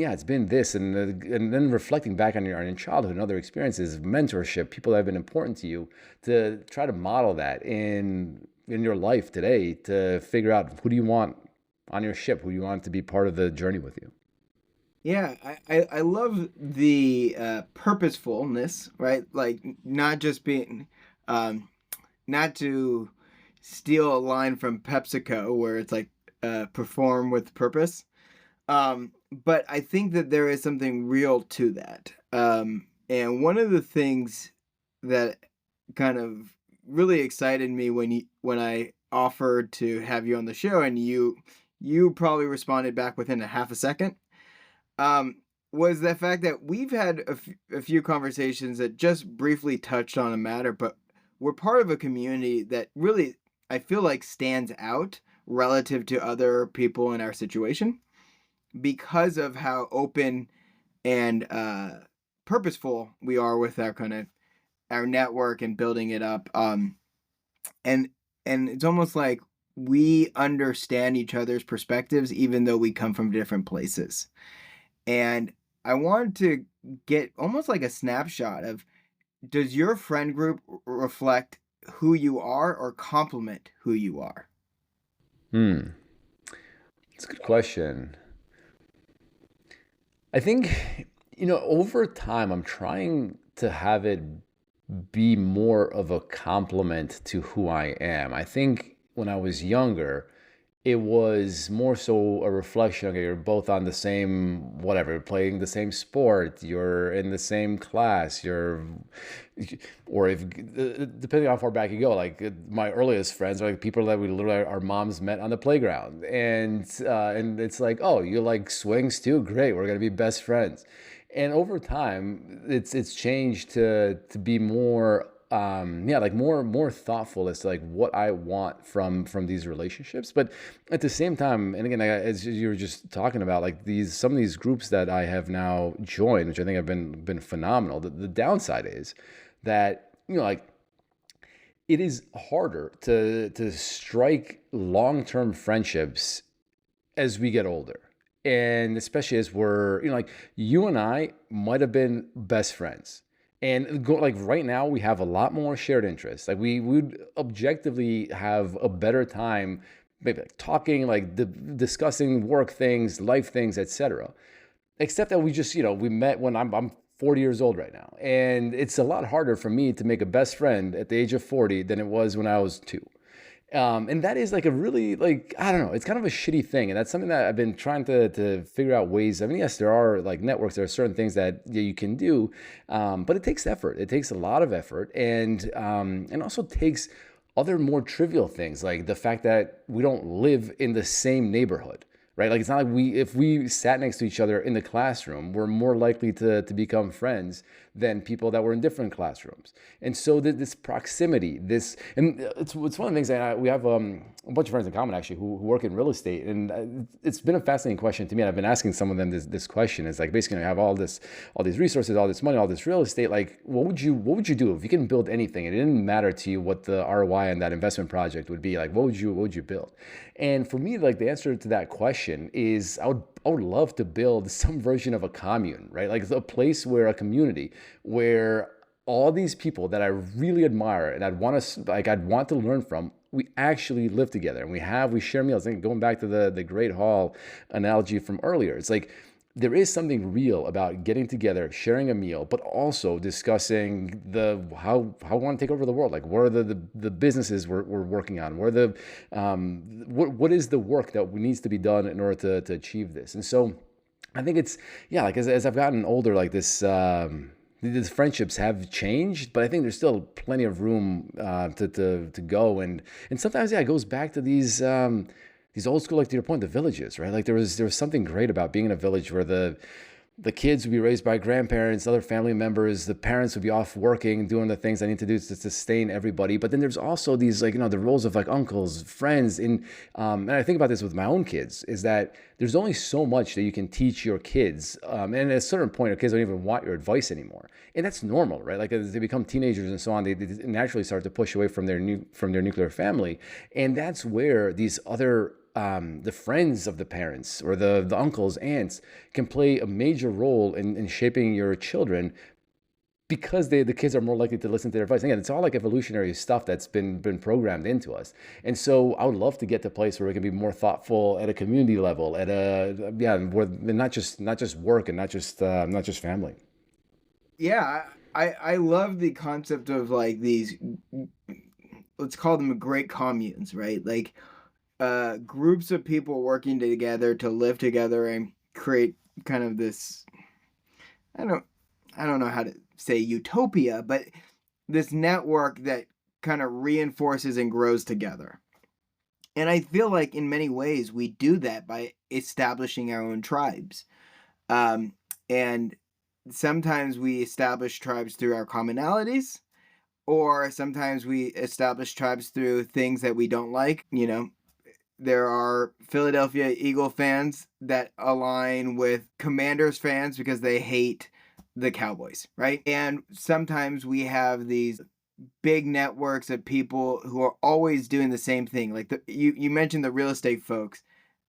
this, and then reflecting back on your childhood and other experiences, mentorship, people that have been important to you, to try to model that in your life today, to figure out, who do you want on your ship, who do you want to be part of the journey with you. Yeah, I love the purposefulness, right? Like, not just being, um, not to steal a line from PepsiCo, where it's like, perform with purpose. But I think that there is something real to that. And one of the things that kind of really excited me when I offered to have you on the show, and you probably responded back within a half a second, was the fact that we've had a few conversations that just briefly touched on a matter, but we're part of a community that really I feel like stands out relative to other people in our situation because of how open and purposeful we are with our kind of our network and building it up. And it's almost like we understand each other's perspectives even though we come from different places. And I wanted to get almost like a snapshot of, does your friend group reflect who you are or complement who you are? Hmm. That's a good question. I think, over time, I'm trying to have it be more of a compliment to who I am. I think when I was younger, it was more so a reflection. Okay, you're both on the same, whatever, you're playing the same sport, you're in the same class, or if, depending on how far back you go, like my earliest friends are like people that we literally, our moms met on the playground. And it's like, oh, you like swings too? Great, we're going to be best friends. And over time, it's changed to be more like more thoughtful as to like what I want from these relationships. But at the same time, and again, as you were just talking about, like some of these groups that I have now joined, which I think have been phenomenal. The downside is that, like, it is harder to strike long-term friendships as we get older. And especially as we're, like you and I might have been best friends. And like right now, we have a lot more shared interests. Like we would objectively have a better time, maybe like talking, like discussing work things, life things, etc. Except that we just, we met when I'm 40 years old right now. And it's a lot harder for me to make a best friend at the age of 40 than it was when I was 2. And that is like a really, like, I don't know, it's kind of a shitty thing. And that's something that I've been trying to figure out ways. I mean, yes, there are like networks, there are certain things that you can do, but it takes effort. It takes a lot of effort, and also takes other more trivial things, like the fact that we don't live in the same neighborhood. Right? Like it's not like if we sat next to each other in the classroom, we're more likely to become friends than people that were in different classrooms. And so this proximity, and it's one of the things that we have a bunch of friends in common actually who work in real estate. And it's been a fascinating question to me. And I've been asking some of them this question. Is like, basically, I have all these resources, all this money, all this real estate. Like, what would you do if you can build anything? It didn't matter to you what the ROI on that investment project would be. Like, what would you build? And for me, like the answer to that question is I would love to build some version of a commune, right? Like a place where a community where all these people that I really admire and I'd want to learn from, we actually live together and we share meals. I think going back to the Great Hall analogy from earlier, it's like there is something real about getting together, sharing a meal, but also discussing how we want to take over the world. Like, what are the businesses we're working on? What is the work that needs to be done in order to achieve this? And so, I think it's like as I've gotten older, like this. These friendships have changed, but I think there's still plenty of room to go, and sometimes it goes back to these old school, like to your point, the villages, right? Like there was something great about being in a village where the kids would be raised by grandparents, other family members, the parents would be off working, doing the things I need to do to sustain everybody. But then there's also these, like, the roles of like uncles, friends. And I think about this with my own kids, is that there's only so much that you can teach your kids. And at a certain point, your kids don't even want your advice anymore. And that's normal, right? Like as they become teenagers and so on, they naturally start to push away from their nuclear family. And that's where these other the friends of the parents or the uncles, aunts can play a major role in shaping your children, because the kids are more likely to listen to their advice. Again, it's all like evolutionary stuff that's been programmed into us. And so I would love to get to a place where we can be more thoughtful at a community level, where not just work and not just family. Yeah, I love the concept of like these, let's call them great communes, right? Like groups of people working together to live together and create kind of this, I don't know how to say utopia, but this network that kind of reinforces and grows together. And I feel like in many ways we do that by establishing our own tribes. And sometimes we establish tribes through our commonalities, or sometimes we establish tribes through things that we don't like. There are Philadelphia Eagle fans that align with Commanders fans because they hate the Cowboys, right? And sometimes we have these big networks of people who are always doing the same thing. Like you mentioned the real estate folks.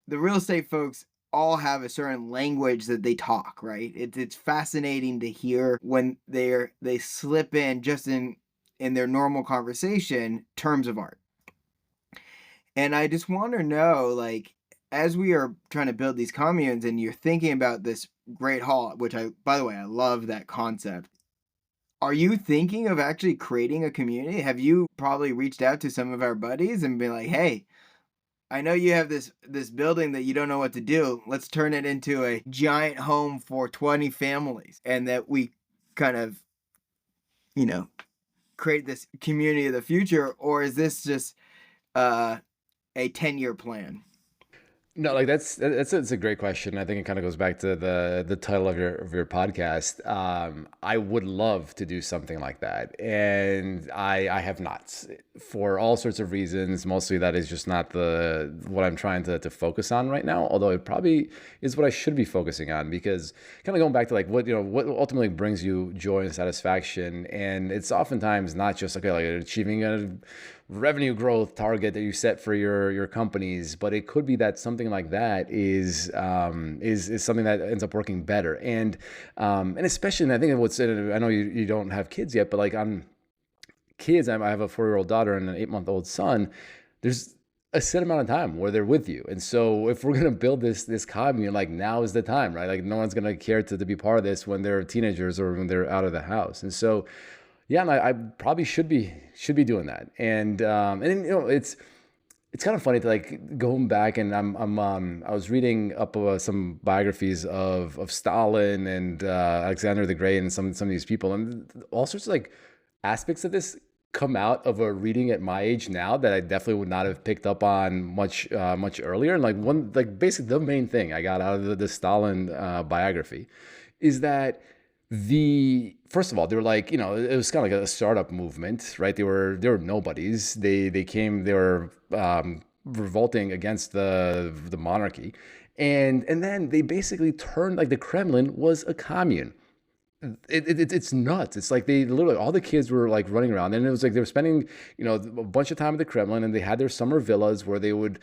The real estate folks all have a certain language that they talk, right? It's fascinating to hear when they slip in just in their normal conversation terms of art. And I just want to know, like, as we are trying to build these communes and you're thinking about this great hall, which by the way, I love that concept. Are you thinking of actually creating a community? Have you probably reached out to some of our buddies and been like, "Hey, I know you have this building that you don't know what to do. Let's turn it into a giant home for 20 families," and that we kind of, you know, create this community of the future, or is this just uh, a 10-year plan? No, like that's a great question. I think it kind of goes back to the title of your podcast. I would love to do something like that, and I have not for all sorts of reasons. Mostly that is just not the what I'm trying to focus on right now. Although it probably is what I should be focusing on, because kind of going back to like what ultimately brings you joy and satisfaction, and it's oftentimes not just okay like achieving a revenue growth target that you set for your companies, but it could be that something like that is something that ends up working better. And especially, and I think what's, I know you don't have kids yet, but like on kids, I have a 4-year-old daughter and an 8-month-old son. There's a set amount of time where they're with you. And so if we're going to build this commune, like now is the time, right? Like no one's going to care to be part of this when they're teenagers or when they're out of the house. And so, yeah, and I probably should be doing that. And it's kind of funny to like going back, and I was reading up some biographies of Stalin and Alexander the Great and some of these people, and all sorts of like aspects of this come out of a reading at my age now that I definitely would not have picked up on much earlier. And like basically the main thing I got out of the Stalin biography is that the first of all, they were like, it was kind of like a startup movement, right? They were nobodies. They were revolting against the monarchy, and then they basically turned, like, the Kremlin was a commune. It's nuts. It's like they literally, all the kids were like running around, and it was like they were spending a bunch of time at the Kremlin, and they had their summer villas where they would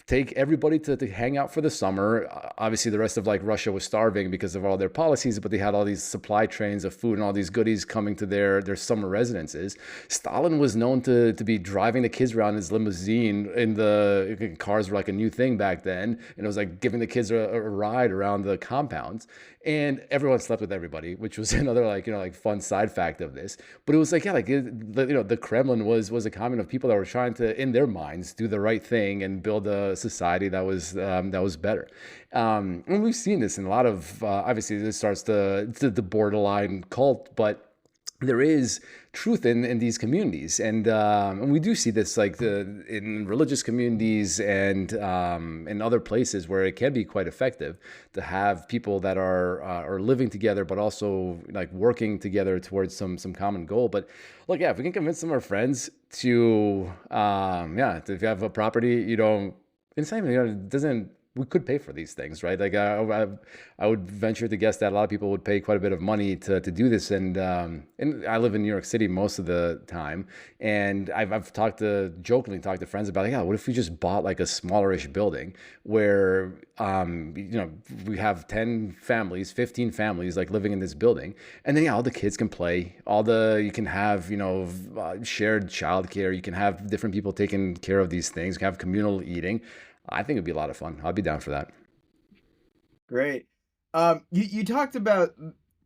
take everybody to hang out for the summer. Obviously, the rest of like Russia was starving because of all their policies, but they had all these supply trains of food and all these goodies coming to their summer residences. Stalin was known to be driving the kids around in his limousine, cars were like a new thing back then, and it was like giving the kids a ride around the compounds, and everyone slept with everybody, which was another like fun side fact of this. But it was like, yeah, like the Kremlin was a commune of people that were trying to, in their minds, do the right thing and build a society that was better. And we've seen this in a lot of obviously this starts the borderline cult, but there is truth in these communities, and we do see this like in religious communities and in other places where it can be quite effective to have people that are living together, but also like working together towards some common goal. But look, yeah, if we can convince some of our friends to if you have a property, it's not even, it doesn't, we could pay for these things, right? Like I would venture to guess that a lot of people would pay quite a bit of money to do this. And I live in New York City most of the time, and I've jokingly talked to friends about, like, yeah, what if we just bought like a smallerish building where we have 10 families, 15 families like living in this building, and then all the kids can play, you can have shared childcare, you can have different people taking care of these things, you can have communal eating. I think it'd be a lot of fun. I'd be down for that. Great. You talked about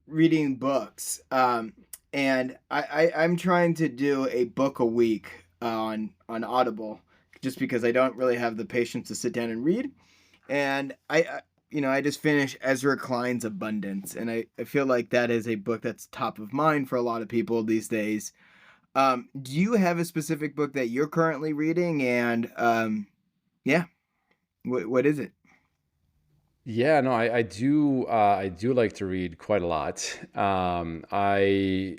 reading books, and I'm trying to do a book a week on Audible, just because I don't really have the patience to sit down and read. And I just finished Ezra Klein's Abundance, and I feel like that is a book that's top of mind for a lot of people these days. Do you have a specific book that you're currently reading? And yeah, what is it? Yeah, no, I do. I do like to read quite a lot. I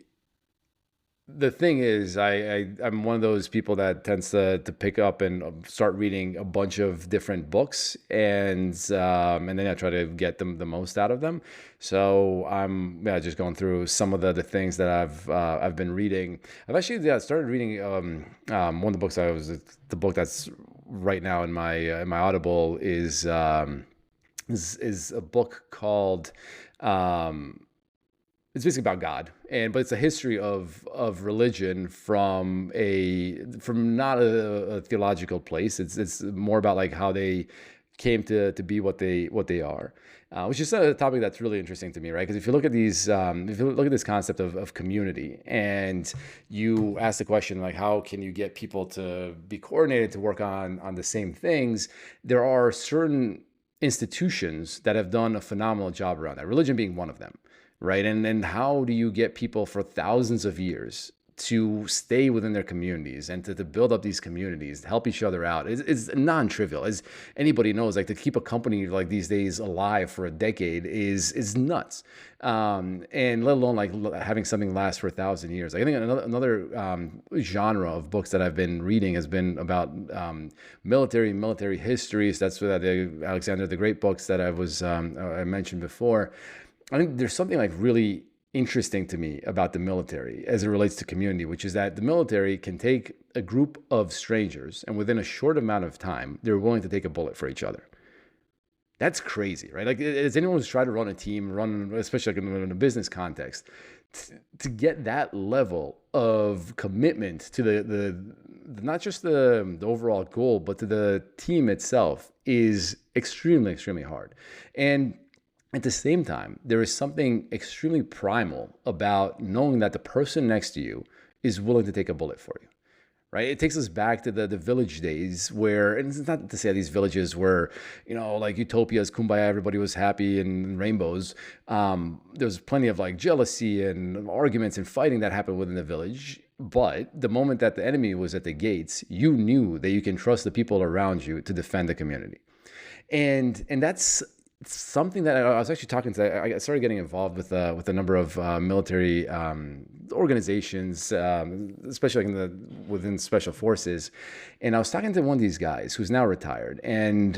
the thing is, I'm one of those people that tends to pick up and start reading a bunch of different books, and then I try to get them the most out of them. So I'm just going through some of the things that I've been reading. I've actually started reading one of the books the book that's right now in my Audible is a book called. It's basically about God, but it's a history of religion from not a theological place. It's more about like how they came to be what they are, which is a topic that's really interesting to me, right? Because if you look at if you look at this concept of community, and you ask the question like, how can you get people to be coordinated to work on the same things? There are certain institutions that have done a phenomenal job around that. Religion being one of them, right? And how do you get people for thousands of years to stay within their communities and to build up these communities, help each other out? It's non-trivial. As anybody knows, like to keep a company like these days alive for a decade is nuts. And let alone like having something last for 1,000 years. I think another genre of books that I've been reading has been about military history. So that's the Alexander the Great books that I mentioned before. I think there's something like really interesting to me about the military as it relates to community, which is that the military can take a group of strangers and within a short amount of time, they're willing to take a bullet for each other. That's crazy, right? Like, as anyone who's tried to run a team, especially like in a business context, to get that level of commitment to the not just the overall goal, but to the team itself is extremely, extremely hard. And at the same time, there is something extremely primal about knowing that the person next to you is willing to take a bullet for you, right? It takes us back to the village days where, and it's not to say these villages were, like utopias, kumbaya, everybody was happy and rainbows. There was plenty of like jealousy and arguments and fighting that happened within the village. But the moment that the enemy was at the gates, you knew that you can trust the people around you to defend the community. And that's something that I was actually talking to. I started getting involved with a number of military organizations, especially like within special forces. And I was talking to one of these guys who's now retired, and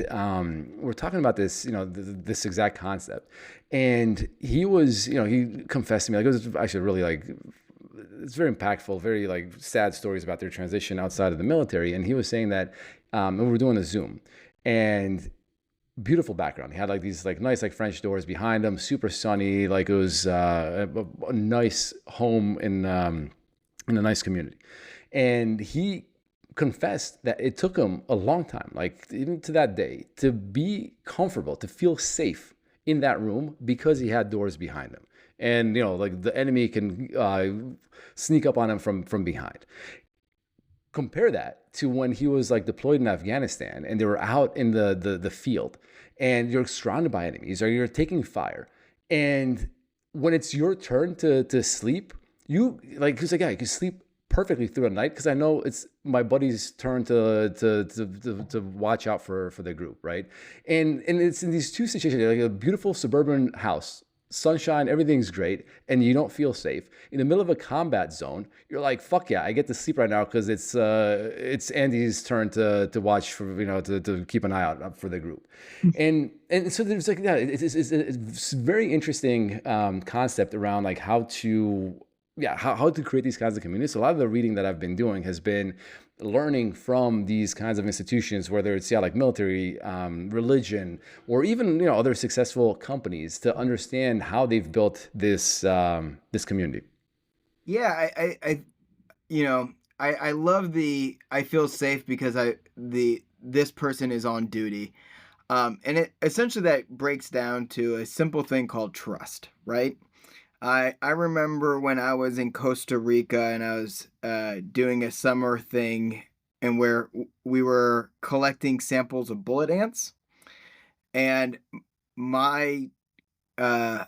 we're talking about this, this exact concept. And he was, he confessed to me, like, it was actually really like, it's very impactful, very like sad stories about their transition outside of the military. And he was saying that, and we were doing a Zoom, and beautiful background. He had like these like nice like French doors behind him, super sunny. Like it was a nice home in a nice community. And he confessed that it took him a long time, like even to that day, to be comfortable, to feel safe in that room because he had doors behind him. And like the enemy can sneak up on him from behind. Compare that to when he was like deployed in Afghanistan and they were out in the field and you're surrounded by enemies or you're taking fire. And when it's your turn to sleep, he's like, yeah, you can sleep perfectly through a night because I know it's my buddy's turn to watch out for the group, right? And it's in these two situations, like a beautiful suburban house, sunshine, everything's great, and you don't feel safe. In the middle of a combat zone, you're like, fuck yeah, I get to sleep right now because it's Andy's turn to watch for, to keep an eye out for the group. And so there's like, yeah, it's very interesting concept around like how to create these kinds of communities. So a lot of the reading that I've been doing has been learning from these kinds of institutions, whether it's like military, religion, or even other successful companies, to understand how they've built this community. Yeah, I love I feel safe because this person is on duty. And it essentially that breaks down to a simple thing called trust, right? I remember when I was in Costa Rica and I was doing a summer thing and where we were collecting samples of bullet ants, and my uh,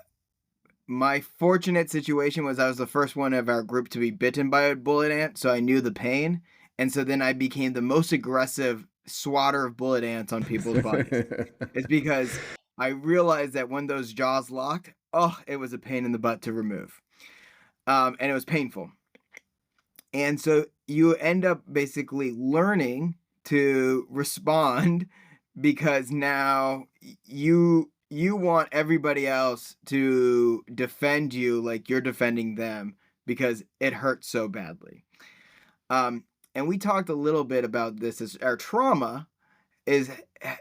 my fortunate situation was I was the first one of our group to be bitten by a bullet ant, so I knew the pain, and so then I became the most aggressive swatter of bullet ants on people's bodies. It's because I realized that when those jaws locked, oh, it was a pain in the butt to remove. And it was painful. And so you end up basically learning to respond because now you want everybody else to defend you like you're defending them because it hurts so badly. Um, and we talked a little bit about this as our trauma is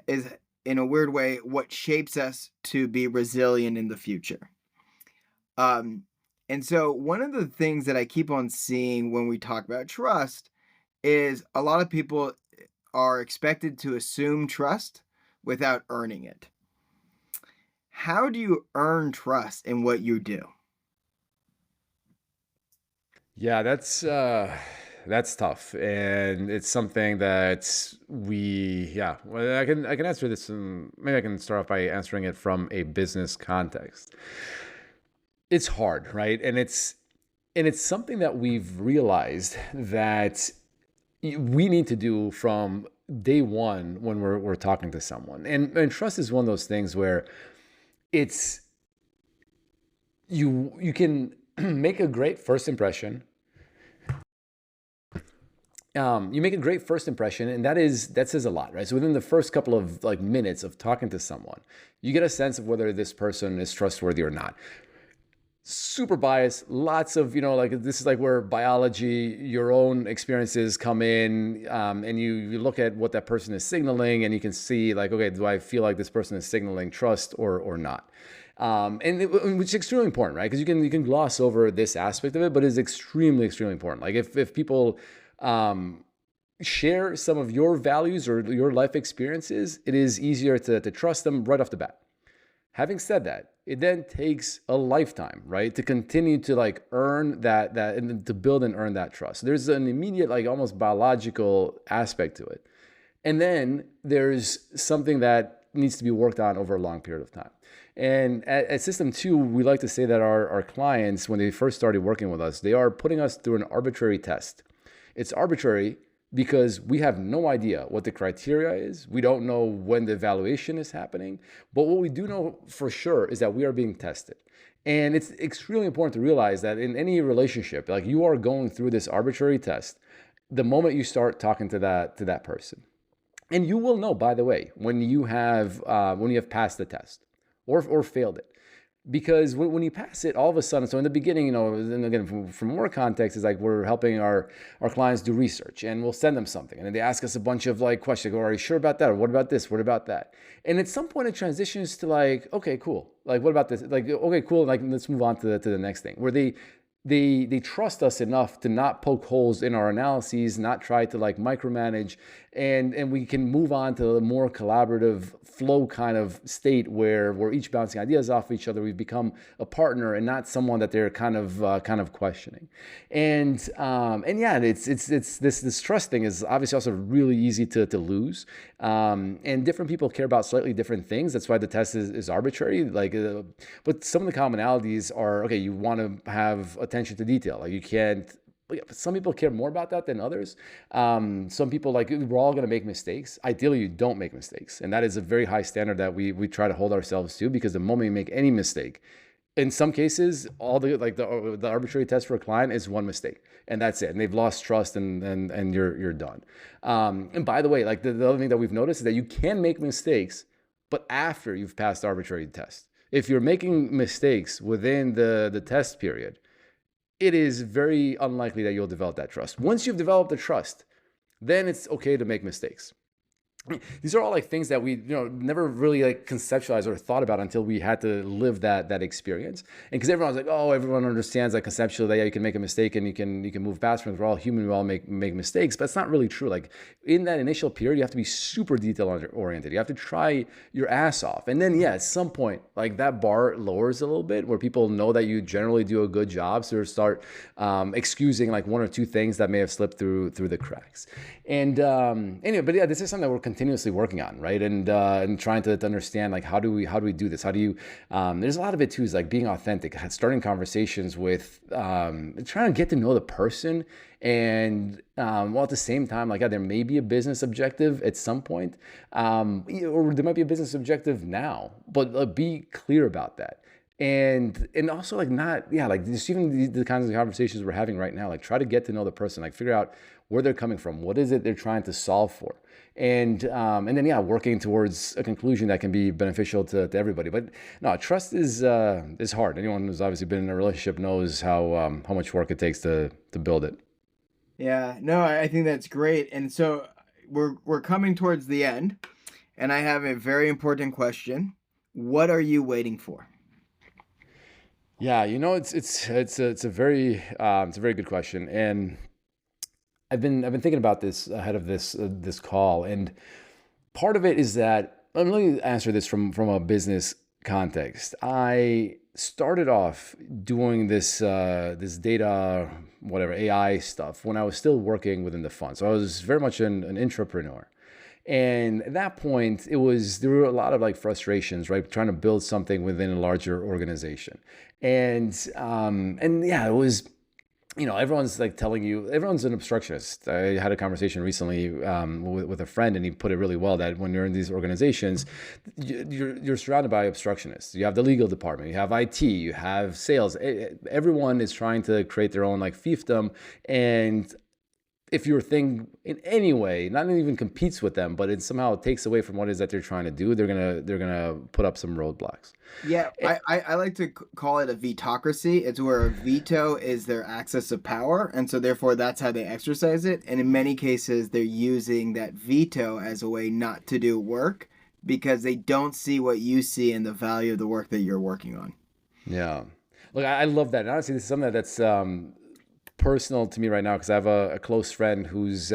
is in a weird way what shapes us to be resilient in the future. Um, and so one of the things that I keep on seeing when we talk about trust is a lot of people are expected to assume trust without earning it. How do you earn trust in what you do? Yeah, that's tough, and it's something that well, I can answer this, and maybe I can start off by answering it from a business context. It's hard, right? And it's something that we've realized that we need to do from day one when we're talking to someone. And trust is one of those things where it's you can make a great first impression. You make a great first impression, and that says a lot, right? So within the first couple of like minutes of talking to someone, you get a sense of whether this person is trustworthy or not. Super biased, lots of, like this is like where biology, your own experiences come in, and you look at what that person is signaling, and you can see like, okay, do I feel like this person is signaling trust or not? Which is extremely important, right? Because you can gloss over this aspect of it, but it's extremely, extremely important. Like if people share some of your values or your life experiences, it is easier to trust them right off the bat. Having said that, it then takes a lifetime, right, to continue to like earn that and to build and earn that trust. There's an immediate, like almost biological aspect to it. And then there's something that needs to be worked on over a long period of time. And at System2, we like to say that our clients, when they first started working with us, they are putting us through an arbitrary test. It's arbitrary because we have no idea what the criteria is. We don't know when the evaluation is happening. But what we do know for sure is that we are being tested. And it's extremely important to realize that in any relationship, like you are going through this arbitrary test the moment you start talking to that person. And you will know, by the way, when you have passed the test or failed it. Because when you pass it, all of a sudden, so in the beginning, and again, from more context, is like we're helping our clients do research, and we'll send them something, and then they ask us a bunch of like questions. Go, are you sure about that? Or what about this? What about that? And at some point, it transitions to like, okay, cool. Like, what about this? Like, okay, cool. Like, let's move on to the next thing, where they trust us enough to not poke holes in our analyses, not try to like micromanage, and we can move on to a more collaborative flow kind of state where we're each bouncing ideas off each other. We've become a partner and not someone that they're kind of questioning. And yeah, it's this trust thing is obviously also really easy to lose. And different people care about slightly different things. That's why the test is arbitrary. Like, but some of the commonalities are, okay, you want to have attention to detail. Like you can't. Some people care more about that than others. Some people, like, we're all going to make mistakes. Ideally, you don't make mistakes. And that is a very high standard that we try to hold ourselves to, because the moment you make any mistake, in some cases, all the arbitrary test for a client is one mistake, and that's it. And they've lost trust, and you're done. And by the way, like the other thing that we've noticed is that you can make mistakes, but after you've passed the arbitrary test. If you're making mistakes within the test period, it is very unlikely that you'll develop that trust. Once you've developed the trust, then it's okay to make mistakes. These are all like things that we never really like conceptualized or thought about until we had to live that experience. And because everyone's like, oh, everyone understands that conceptually that you can make a mistake and you can move past it. We're all human, we all make mistakes, but it's not really true. Like in that initial period, you have to be super detail oriented. You have to try your ass off, and then at some point, like that bar lowers a little bit, where people know that you generally do a good job, so they start excusing like one or two things that may have slipped through the cracks. And anyway, but this is something that we're continuously working on, right? And trying to understand, like, how do we do this? How do you? There's a lot of it too, is like being authentic, starting conversations with, trying to get to know the person, and while at the same time, like, there may be a business objective at some point, or there might be a business objective now, but be clear about that. And also like not, yeah, like just even the kinds of conversations we're having right now, like try to get to know the person, like figure out where they're coming from, what is it they're trying to solve for, and then, yeah, working towards a conclusion that can be beneficial to everybody. But no, trust is hard. Anyone who's obviously been in a relationship knows how much work it takes to build it. Yeah, no, I think that's great. And so we're coming towards the end, and I have a very important question. What are you waiting for? Yeah, it's a very good question, and I've been thinking about this ahead of this call, and part of it is that, let me answer this from a business context. I started off doing this data, whatever, AI stuff when I was still working within the fund. So I was very much an entrepreneur. And at that point, there were a lot of like frustrations, right? Trying to build something within a larger organization. And yeah, it was, everyone's like telling you, everyone's an obstructionist. I had a conversation recently with a friend, and he put it really well that when you're in these organizations, you're surrounded by obstructionists. You have the legal department, you have IT, you have sales. Everyone is trying to create their own like fiefdom, and if your thing in any way, not even competes with them, but it somehow takes away from what it is that they're trying to do, they're gonna put up some roadblocks. Yeah, I like to call it a vetocracy. It's where a veto is their access of power, and so therefore that's how they exercise it. And in many cases, they're using that veto as a way not to do work because they don't see what you see and the value of the work that you're working on. Yeah. Look, I love that. And honestly, this is something that's personal to me right now because I have a close friend who's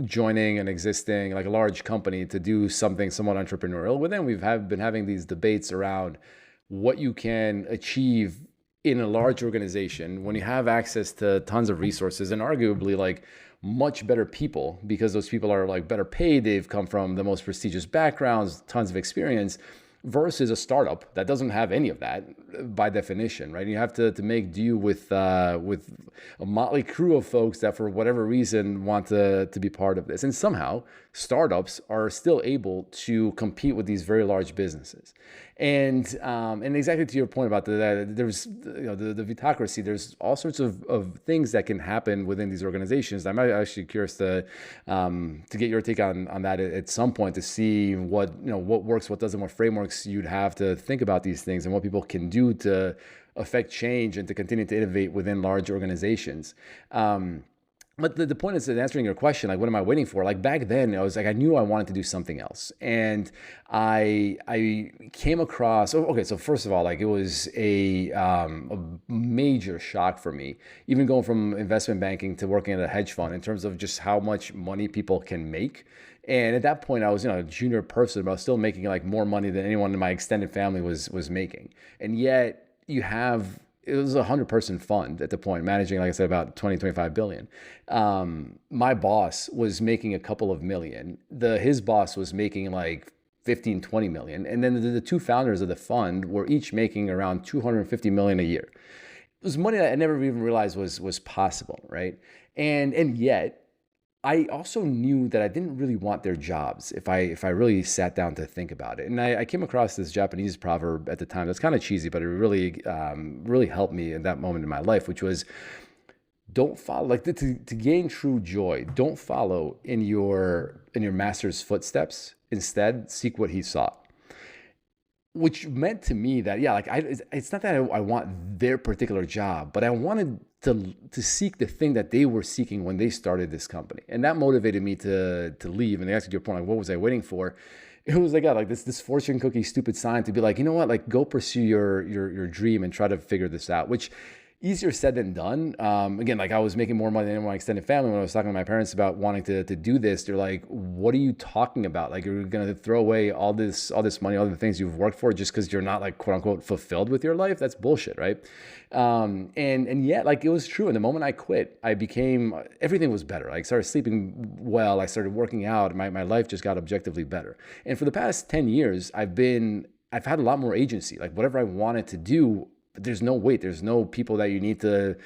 joining an existing, like a large company to do something somewhat entrepreneurial. With them, been having these debates around what you can achieve in a large organization when you have access to tons of resources and arguably like much better people, because those people are like better paid. They've come from the most prestigious backgrounds, tons of experience, versus a startup that doesn't have any of that by definition, right? You have to make do with a motley crew of folks that for whatever reason want to be part of this. And somehow startups are still able to compete with these very large businesses. And exactly to your point about there's the vetocracy, there's all sorts of things that can happen within these organizations. I'm actually curious to get your take on that at some point, to see what works, what doesn't, what frameworks you'd have to think about these things, and what people can do to affect change and to continue to innovate within large organizations. But the point is, that answering your question, like, what am I waiting for? Like back then, I was like, I knew I wanted to do something else. And I came across, okay, so first of all, like it was a major shock for me, even going from investment banking to working at a hedge fund, in terms of just how much money people can make. And at that point, I was, a junior person, but I was still making like more money than anyone in my extended family was making. And yet it was a 100-person fund at the point, managing, like I said, about 25 billion. My boss was making a couple of million. His boss was making like 15, 20 million. And then the two founders of the fund were each making around 250 million a year. It was money that I never even realized was possible, right? And yet, I also knew that I didn't really want their jobs if I really sat down to think about it. And I came across this Japanese proverb at the time that's kind of cheesy, but it really helped me in that moment in my life, which was, don't follow, like, to gain true joy, don't follow in your master's footsteps. Instead, seek what he sought. Which meant to me that, yeah, like it's not that I want their particular job, but I wanted to seek the thing that they were seeking when they started this company. And that motivated me to leave. And actually, to your point, like, what was I waiting for? It was like, yeah, like this fortune cookie stupid sign to be like, you know what, like, go pursue your dream and try to figure this out, which easier said than done. Again, like, I was making more money than my extended family. When I was talking to my parents about wanting to do this, they're like, what are you talking about? Like, you're going to throw away all this money, all the things you've worked for, just because you're not, like, quote unquote fulfilled with your life? That's bullshit, right? And yet, like, it was true. And the moment I quit, everything was better. I started sleeping well. I started working out. My life just got objectively better. And for the past 10 years, I've had a lot more agency. Like, whatever I wanted to do, there's no wait. There's no people that you need to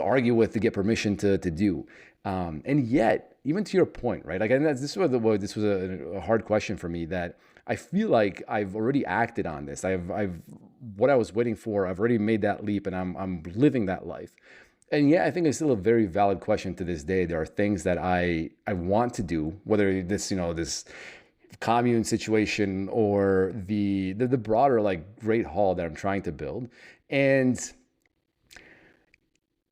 argue with to get permission to do. And yet, even to your point, right? Like, and this was a hard question for me, that I feel like I've already acted on this. I've what I was waiting for. I've already made that leap, and I'm living that life. And yeah, I think it's still a very valid question to this day. There are things that I want to do, whether this, this commune situation or the broader like Great Hall that I'm trying to build. And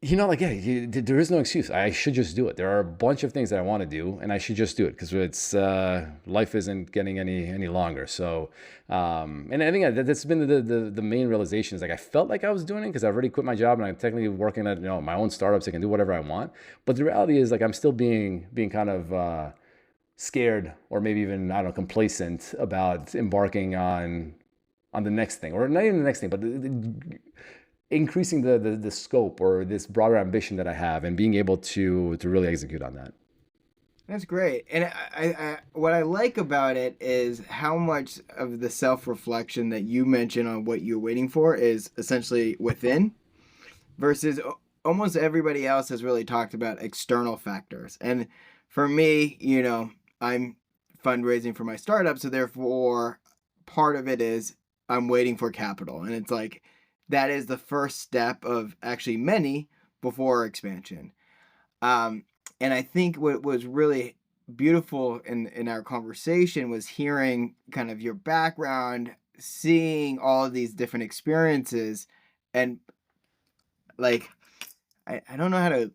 there is no excuse. I should just do it. There are a bunch of things that I want to do, and I should just do it because it's life isn't getting any longer. So, and I think that's been the main realization is like I felt like I was doing it because I've already quit my job and I'm technically working at my own startups. I can do whatever I want, but the reality is like I'm still being kind of scared or maybe even I don't know complacent about embarking on the next thing, or not even the next thing, but increasing the scope or this broader ambition that I have and being able to really execute on that. That's great. And I what I like about it is how much of the self-reflection that you mentioned on what you're waiting for is essentially within versus almost everybody else has really talked about external factors. And for me, I'm fundraising for my startup, so therefore part of it is I'm waiting for capital. And it's like that is the first step of actually many before expansion. And I think what was really beautiful in our conversation was hearing kind of your background, seeing all of these different experiences, and like I don't know how to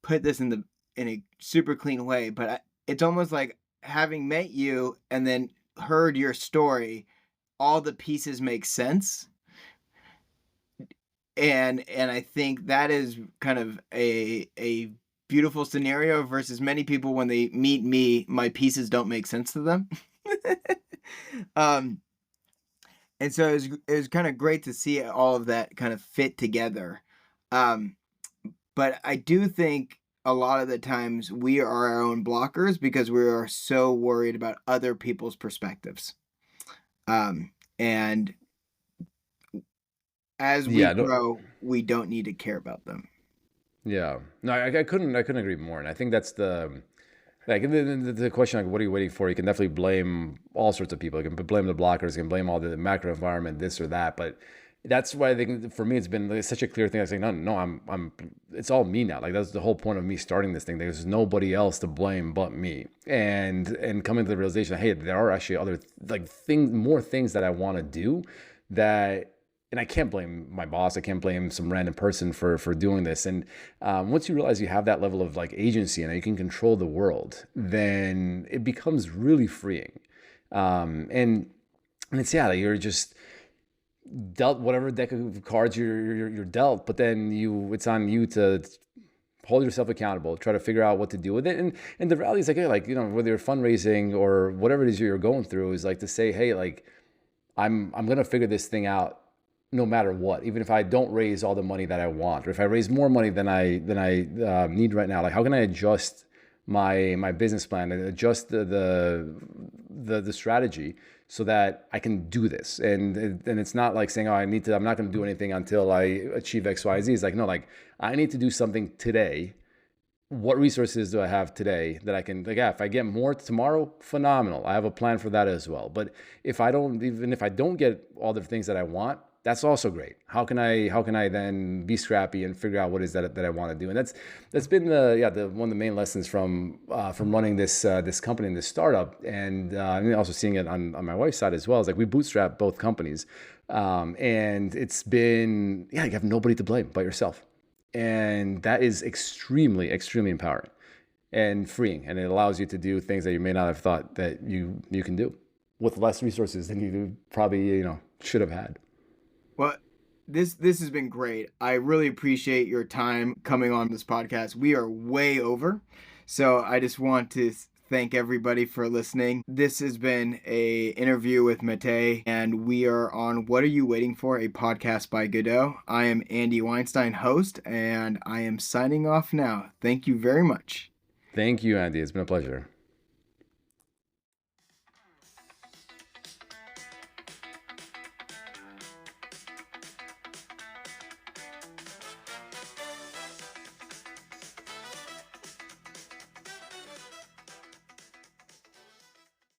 put this in a super clean way, but it's almost like having met you and then heard your story, all the pieces make sense. And I think that is kind of a beautiful scenario versus many people when they meet me, my pieces don't make sense to them. um, and so it was kind of great to see all of that kind of fit together. Um, but I do think a lot of the times we are our own blockers because we are so worried about other people's perspectives. And as we Yeah, no, grow, we don't need to care about them. yeah, no, I couldn't agree more. And I think that's the question, like, what are you waiting for? You can definitely blame all sorts of people. You can blame the blockers, you can blame all the macro environment, this or that. But that's why I think for me, it's been like such a clear thing. I say, no, it's all me now. Like that's the whole point of me starting this thing. There's nobody else to blame but me. And coming to the realization, hey, there are actually other more things that I want to do that. And I can't blame my boss. I can't blame some random person for doing this. And once you realize you have that level of like agency and you can control the world, then it becomes really freeing. And it's like you're just dealt whatever deck of cards you're dealt, but then it's on you to hold yourself accountable, try to figure out what to do with it. And the reality is like, hey, like whether you're fundraising or whatever it is you're going through, is like to say, hey, like I'm gonna figure this thing out no matter what, even if I don't raise all the money that I want, or if I raise more money than I need right now, like how can I adjust my business plan and adjust the strategy so that I can do this? And it's not like saying, oh, I'm not going to do anything until I achieve X, Y, Z. It's like, no, like I need to do something today. What resources do I have today that I can, like, yeah, if I get more tomorrow, phenomenal. I have a plan for that as well. But even if I don't get all the things that I want, that's also great. How can I then be scrappy and figure out what is that I want to do? And that's been one of the main lessons from running this company and this startup, and also seeing it on my wife's side as well. Is like we bootstrap both companies, and it's been you have nobody to blame but yourself, and that is extremely empowering and freeing, and it allows you to do things that you may not have thought that you can do with less resources than you probably should have had. Well, this has been great. I really appreciate your time coming on this podcast. We are way over. So I just want to thank everybody for listening. This has been a interview with Matei, and we are on What Are You Waiting For? A podcast by Godot. I am Andy Weinstein, host, and I am signing off now. Thank you very much. Thank you, Andy. It's been a pleasure.